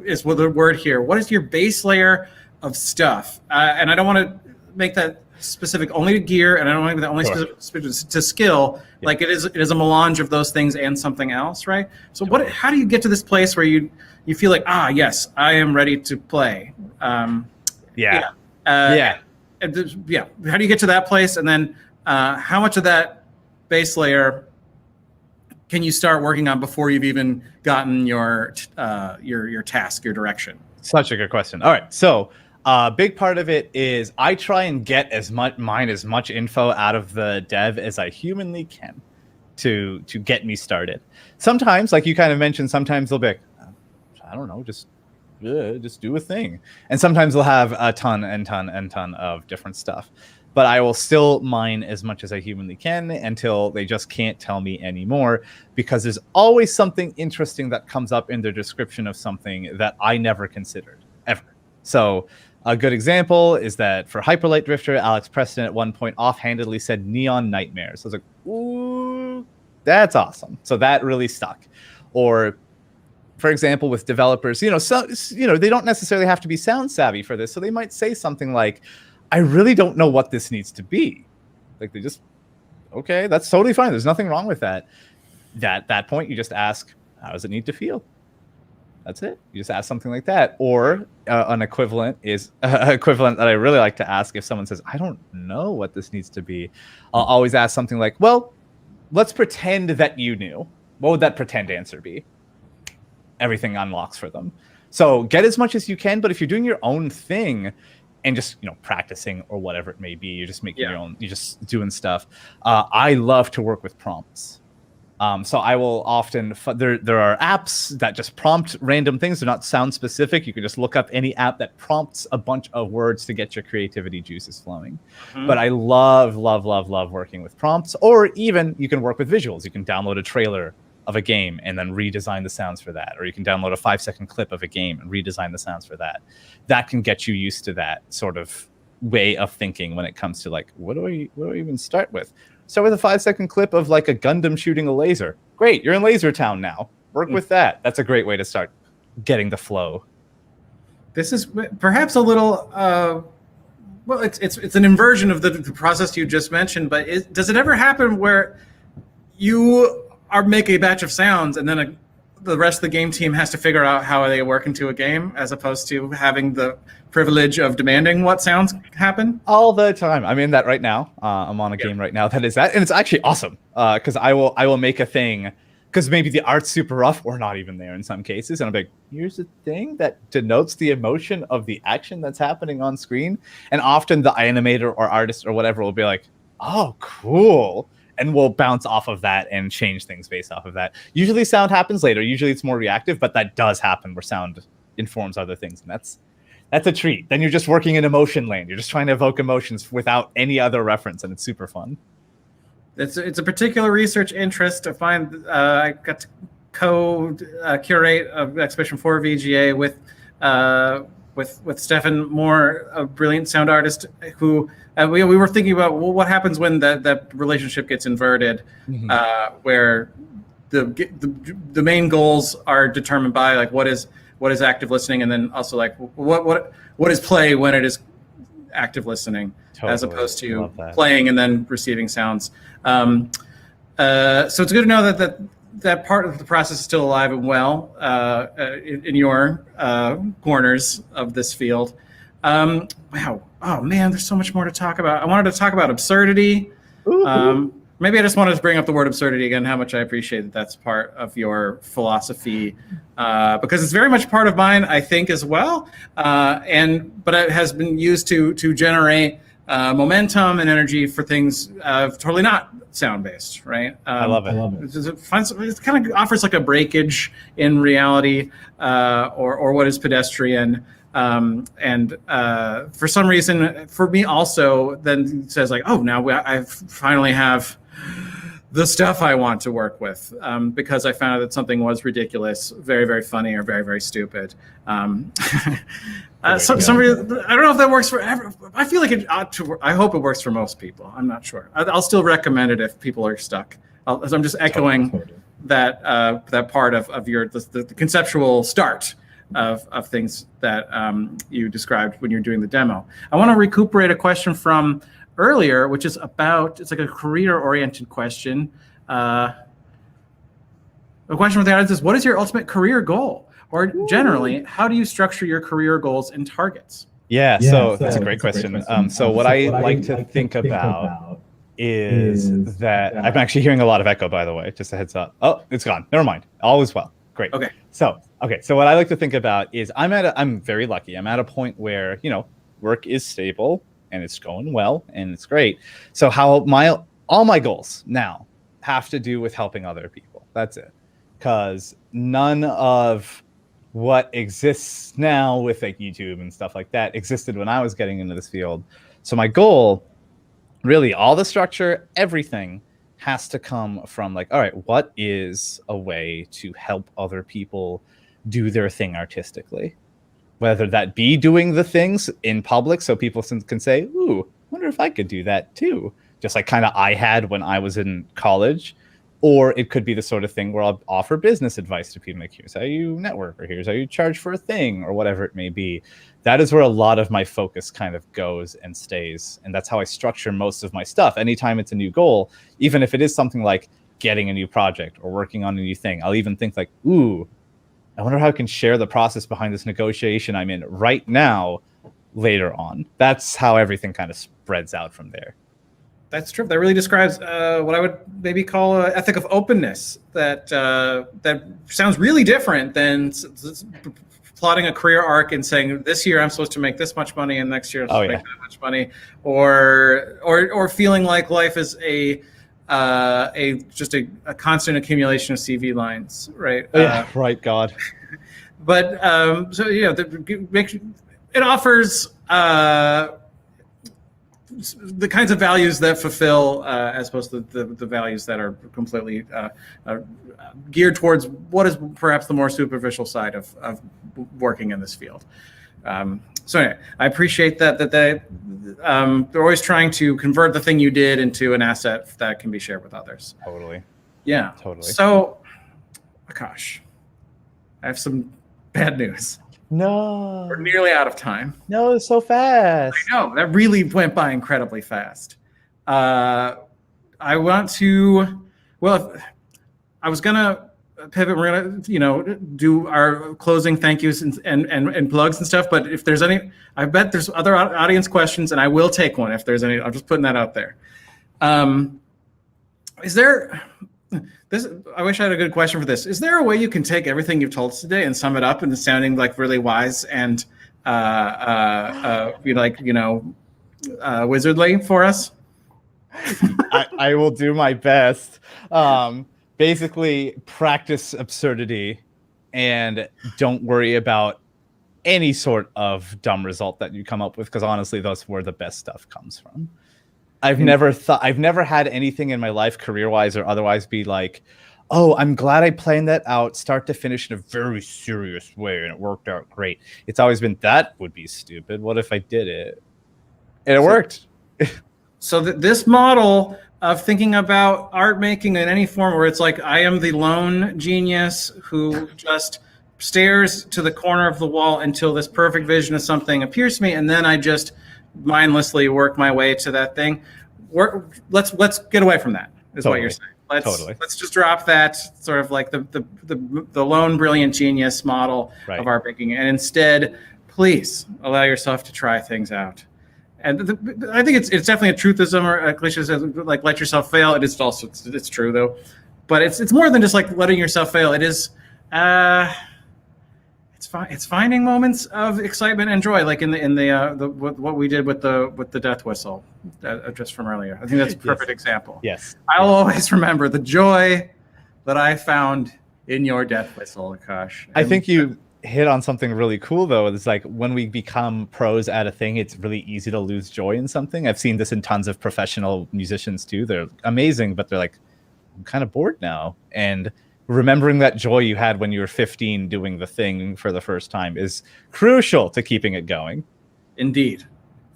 is the word here? What is your base layer of stuff? And I don't want to make that specific only to gear, and I don't want to make that only specific to skill. Yeah. Like it is a melange of those things and something else, right? So how do you get to this place where you feel like, yes, I am ready to play? How do you get to that place, and then how much of that base layer can you start working on before you've even gotten your task, your direction? Such a good question. All right, so a big part of it is I try and get as much info out of the dev as I humanly can to get me started. Sometimes, like you kind of mentioned, sometimes they'll be like, I don't know, just do a thing. And sometimes they'll have a ton of different stuff. But I will still mine as much as I humanly can until they just can't tell me anymore, because there's always something interesting that comes up in their description of something that I never considered, ever. So a good example is that for Hyperlight Drifter, Alex Preston at one point offhandedly said Neon Nightmares. I was like, ooh, that's awesome. So that really stuck. Or for example, with developers, they don't necessarily have to be sound savvy for this. So they might say something like, I really don't know what this needs to be. Like they just, okay, that's totally fine. There's nothing wrong with that. At that point, you just ask, how does it need to feel? That's it. You just ask something like that. Or an equivalent is equivalent that I really like to ask if someone says, I don't know what this needs to be. I'll always ask something like, well, let's pretend that you knew. What would that pretend answer be? Everything unlocks for them. So get as much as you can, but if you're doing your own thing and just practicing or whatever it may be, you're just making your own, you're just doing stuff. I love to work with prompts. So I will often, there are apps that just prompt random things. They're not sound specific. You can just look up any app that prompts a bunch of words to get your creativity juices flowing. Mm-hmm. But I love working with prompts, or even you can work with visuals. You can download a trailer of a game and then redesign the sounds for that. Or you can download a 5-second clip of a game and redesign the sounds for that. That can get you used to that sort of way of thinking when it comes to like, what do I even start with? Start with a 5-second clip of like a Gundam shooting a laser. Great, you're in Laser Town now. Work with that. That's a great way to start getting the flow. This is perhaps a little, well, it's an inversion of the process you just mentioned, but does it ever happen where you make a batch of sounds and then the rest of the game team has to figure out how they work into a game, as opposed to having the privilege of demanding what sounds happen? All the time. I'm in that right now. I'm on a game right now that is that, and it's actually awesome because I will make a thing because maybe the art's super rough or not even there in some cases, and I'm like, here's a thing that denotes the emotion of the action that's happening on screen, and often the animator or artist or whatever will be like, oh, cool. And we'll bounce off of that and change things based off of that. Usually sound happens later. Usually it's more reactive, but that does happen where sound informs other things. And that's a treat. Then you're just working in emotion land. You're just trying to evoke emotions without any other reference. And it's super fun. It's a particular research interest to find. I got to co-curate an exhibition for VGA with Stefan Moore, a brilliant sound artist who we were thinking about, well, what happens when that relationship gets inverted, where the main goals are determined by like what is active listening, and then also like what is play when it is active listening, as opposed to playing and then receiving sounds. So it's good to know that that part of the process is still alive and well in your corners of this field. Wow. Oh man, there's so much more to talk about. I wanted to talk about absurdity. Maybe I just wanted to bring up the word absurdity again, how much I appreciate that that's part of your philosophy, because it's very much part of mine, I think, as well. But it has been used to generate momentum and energy for things totally not sound-based, right? I love it. It kind of offers like a breakage in reality, or what is pedestrian. And for some reason, for me also, then says like, oh, now I finally have the stuff I want to work with, because I found out that something was ridiculous, very, very funny, or very, very stupid. Some I don't know if that works for everyone. I feel like it ought to. I hope it works for most people. I'm not sure. I'll still recommend it if people are stuck. I'm just echoing that part of your the conceptual start of things that you described when you're doing the demo. I want to recuperate a question from earlier, which is it's like a career-oriented question. The question with the audience is, what is your ultimate career goal? Or generally, how do you structure your career goals and targets? Yeah, so that's a great question. So what I like to think about is that I'm actually hearing a lot of echo, by the way, just a heads up. Oh, it's gone. Never mind. All is well. Great. Okay. So what I like to think about is I'm very lucky. I'm at a point where, work is stable and it's going well and it's great. So all my goals now have to do with helping other people. That's it. Because none of what exists now with like YouTube and stuff like that existed when I was getting into this field. So my goal, really, all the structure, everything has to come from like, all right, what is a way to help other people do their thing artistically? Whether that be doing the things in public so people can say, ooh, I wonder if I could do that too. Just like kind of I had when I was in college. Or it could be the sort of thing where I'll offer business advice to people, like here's how you network, or here's how you charge for a thing, or whatever it may be. That is where a lot of my focus kind of goes and stays. And that's how I structure most of my stuff. Anytime it's a new goal, even if it is something like getting a new project or working on a new thing, I'll even think like, ooh, I wonder how I can share the process behind this negotiation I'm in right now later on. That's how everything kind of spreads out from there. That's true. That really describes what I would maybe call an ethic of openness. That sounds really different than plotting a career arc and saying this year I'm supposed to make this much money and next year I'm supposed to make that much money, or feeling like life is just a constant accumulation of CV lines, right? Right. God. But it offers the kinds of values that fulfill, as opposed to the values that are completely geared towards what is perhaps the more superficial side of working in this field. So anyway, I appreciate that they're always trying to convert the thing you did into an asset that can be shared with others. Totally. Yeah. Totally. So, Akash, I have some bad news. No. We're nearly out of time. No, it's so fast. I know. That really went by incredibly fast. I want to, I was going to pivot. We're going to, do our closing thank yous and plugs and stuff. But if there's any, I bet there's other audience questions, and I will take one if there's any. I'm just putting that out there. Is there... I wish I had a good question for this. Is there a way you can take everything you've told us today and sum it up into sounding like really wise and wizardly for us? I will do my best. Basically, practice absurdity and don't worry about any sort of dumb result that you come up with, because honestly, that's where the best stuff comes from. I've never had anything in my life, career-wise or otherwise, be like, oh, I'm glad I planned that out start to finish in a very serious way and it worked out great. It's always been, that would be stupid. What if I did it? And it worked. So this model of thinking about art making in any form where it's like, I am the lone genius who just stares to the corner of the wall until this perfect vision of something appears to me, and then I just mindlessly work my way to that thing. Let's get away from that, is what you're saying. Let's just drop that sort of like the lone brilliant genius model of our thinking, and instead, please allow yourself to try things out. And I think it's definitely a truthism, or a cliche says like let yourself fail. It is also it's true though, but it's more than just like letting yourself fail. It is it's finding moments of excitement and joy, like in the what we did with the death whistle just from earlier. I think that's a perfect example. Yes, I'll always remember the joy that I found in your death whistle, Akash. I think you hit on something really cool though. It's like when we become pros at a thing, it's really easy to lose joy in something. I've seen this in tons of professional musicians too. They're amazing, but they're like, I'm kind of bored now. And remembering that joy you had when you were 15 doing the thing for the first time is crucial to keeping it going. Indeed.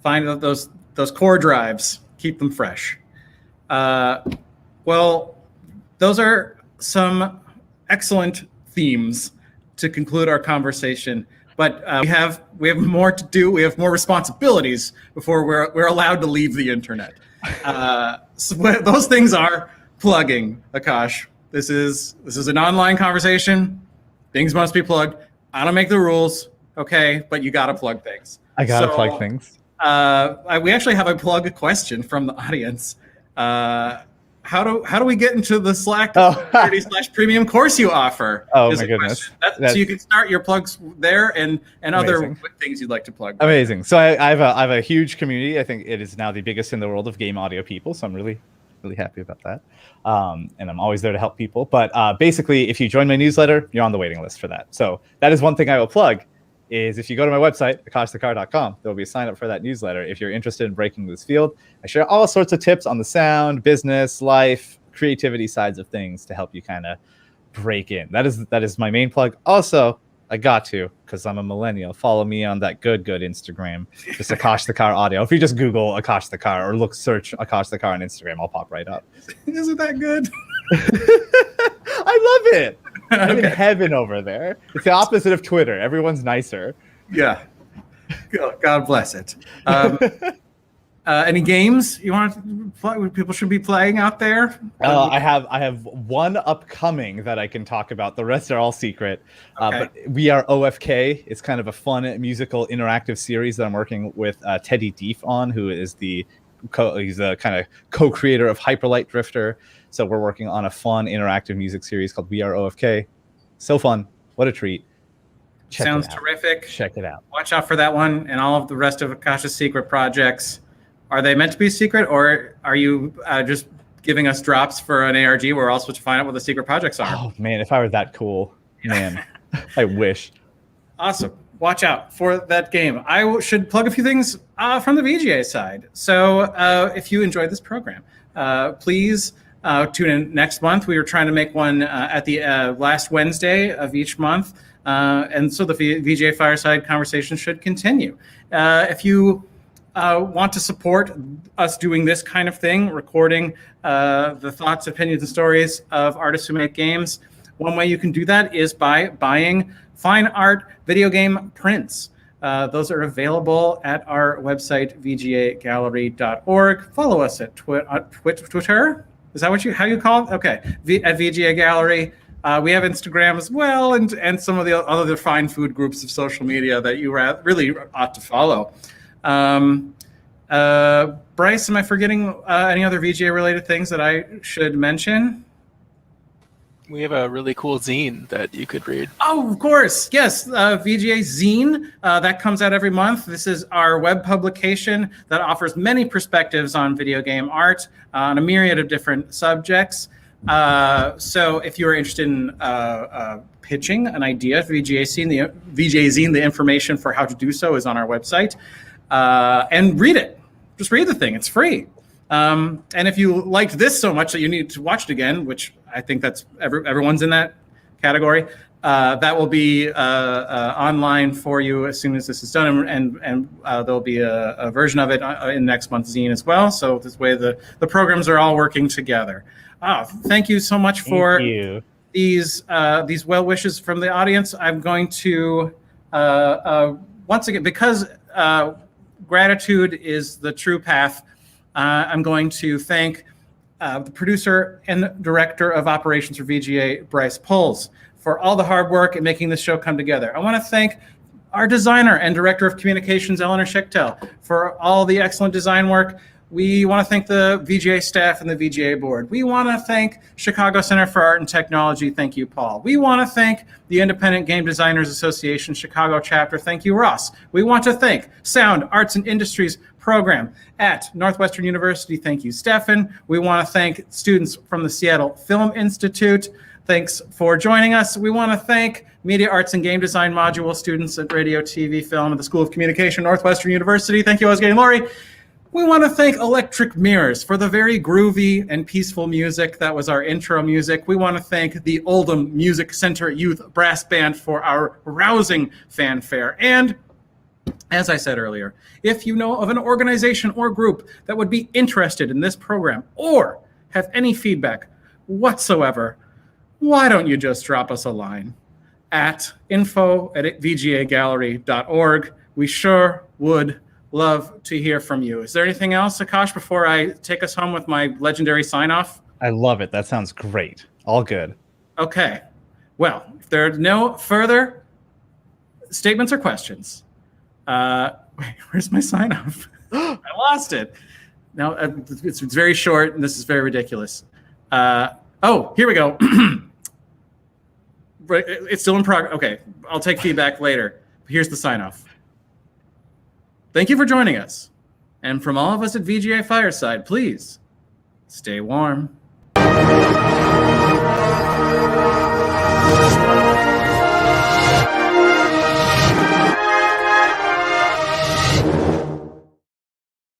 Find those core drives, keep them fresh. Well, those are some excellent themes to conclude our conversation, but we have more to do. We have more responsibilities before we're allowed to leave the internet. So those things are plugging, Akash. This is an online conversation. Things must be plugged. I don't make the rules, okay, but you got to plug things. I got to plug things. We actually have a plug question from the audience. How do we get into the Slack /premium course you offer? Oh my goodness! So you can start your plugs there and other things you'd like to plug. Amazing. So I have a huge community. I think it is now the biggest in the world of game audio people. So I'm really happy about that. And I'm always there to help people. But basically, if you join my newsletter, you're on the waiting list for that. So that is one thing I will plug. Is if you go to my website, akashthakkar.com, there will be a sign up for that newsletter. If you're interested in breaking this field, I share all sorts of tips on the sound, business, life, creativity sides of things to help you kind of break in. That is my main plug. Also, I got to, because I'm a millennial, follow me on that good Instagram, just Akash Thakkar Audio. If you just Google Akash Thakkar or search Akash Thakkar on Instagram, I'll pop right up. Isn't that good? I love it. I'm in heaven over there. It's the opposite of Twitter. Everyone's nicer. Yeah. God bless it. Any games you want to play, people should be playing out there? I have one upcoming that I can talk about. The rest are all secret. But We Are OFK. It's kind of a fun musical interactive series that I'm working with Teddy Deef on, who is he's the kind of co-creator of Hyperlight Drifter. So we're working on a fun interactive music series called We Are OFK. So fun. What a treat. Sounds terrific. Check it out. Watch out for that one and all of the rest of Akash's secret projects. Are they meant to be secret, or are you just giving us drops for an ARG where we're all supposed to find out what the secret projects are? Oh, man, if I were that cool, man, I wish. Awesome. Watch out for that game. I should plug a few things from the VGA side. So if you enjoyed this program, please tune in next month. We were trying to make one at the last Wednesday of each month. And so the VGA Fireside conversation should continue. If you want to support us doing this kind of thing, recording the thoughts, opinions, and stories of artists who make games, one way you can do that is by buying fine art video game prints. Those are available at our website, vgagallery.org. Follow us at Twitter. Is that how you call it? Okay, at VGA Gallery. We have Instagram as well, and some of the other fine food groups of social media that you really ought to follow. Bryce, am I forgetting any other VGA related things that I should mention? We have a really cool zine that you could read. Oh, of course. Yes. VGA Zine. That comes out every month. This is our web publication that offers many perspectives on video game art on a myriad of different subjects. So if you're interested in pitching an idea for VGA Zine, the information for how to do so is on our website. And read it. Just read the thing. It's free. And if you liked this so much that you need to watch it again, which I think that's everyone's in that category, that will be online for you as soon as this is done, and there'll be a version of it in next month's zine as well. So this way the programs are all working together. Thank you so much for these well wishes from the audience. I'm going to once again, because gratitude is the true path, I'm going to thank the producer and director of operations for VGA, Bryce Poles, for all the hard work in making this show come together. I want to thank our designer and director of communications, Eleanor Schichtel, for all the excellent design work. We want to thank the VGA staff and the VGA board. We want to thank Chicago Center for Art and Technology. Thank you, Paul. We want to thank the Independent Game Designers Association Chicago chapter. Thank you, Ross. We want to thank Sound Arts and Industries program at Northwestern University. Thank you, Stefan. We want to thank students from the Seattle Film Institute. Thanks for joining us. We want to thank Media Arts and Game Design module students at Radio, TV, Film at the School of Communication, Northwestern University. Thank you, Oscar and Lori. We want to thank Electric Mirrors for the very groovy and peaceful music. That was our intro music. We want to thank the Oldham Music Center Youth Brass Band for our rousing fanfare. And as I said earlier, if you know of an organization or group that would be interested in this program or have any feedback whatsoever, why don't you just drop us a line at info@vgagallery.org. We sure would love to hear from you. Is there anything else, Akash, before I take us home with my legendary sign-off? I love it. That sounds great. All good. Okay. Well, if there are no further statements or questions, wait, where's my sign-off? I lost it. Now, it's very short, and this is very ridiculous. Oh, here we go. It's still in progress. Okay, I'll take feedback later. Here's the sign-off. Thank you for joining us. And from all of us at VGA Fireside, please stay warm.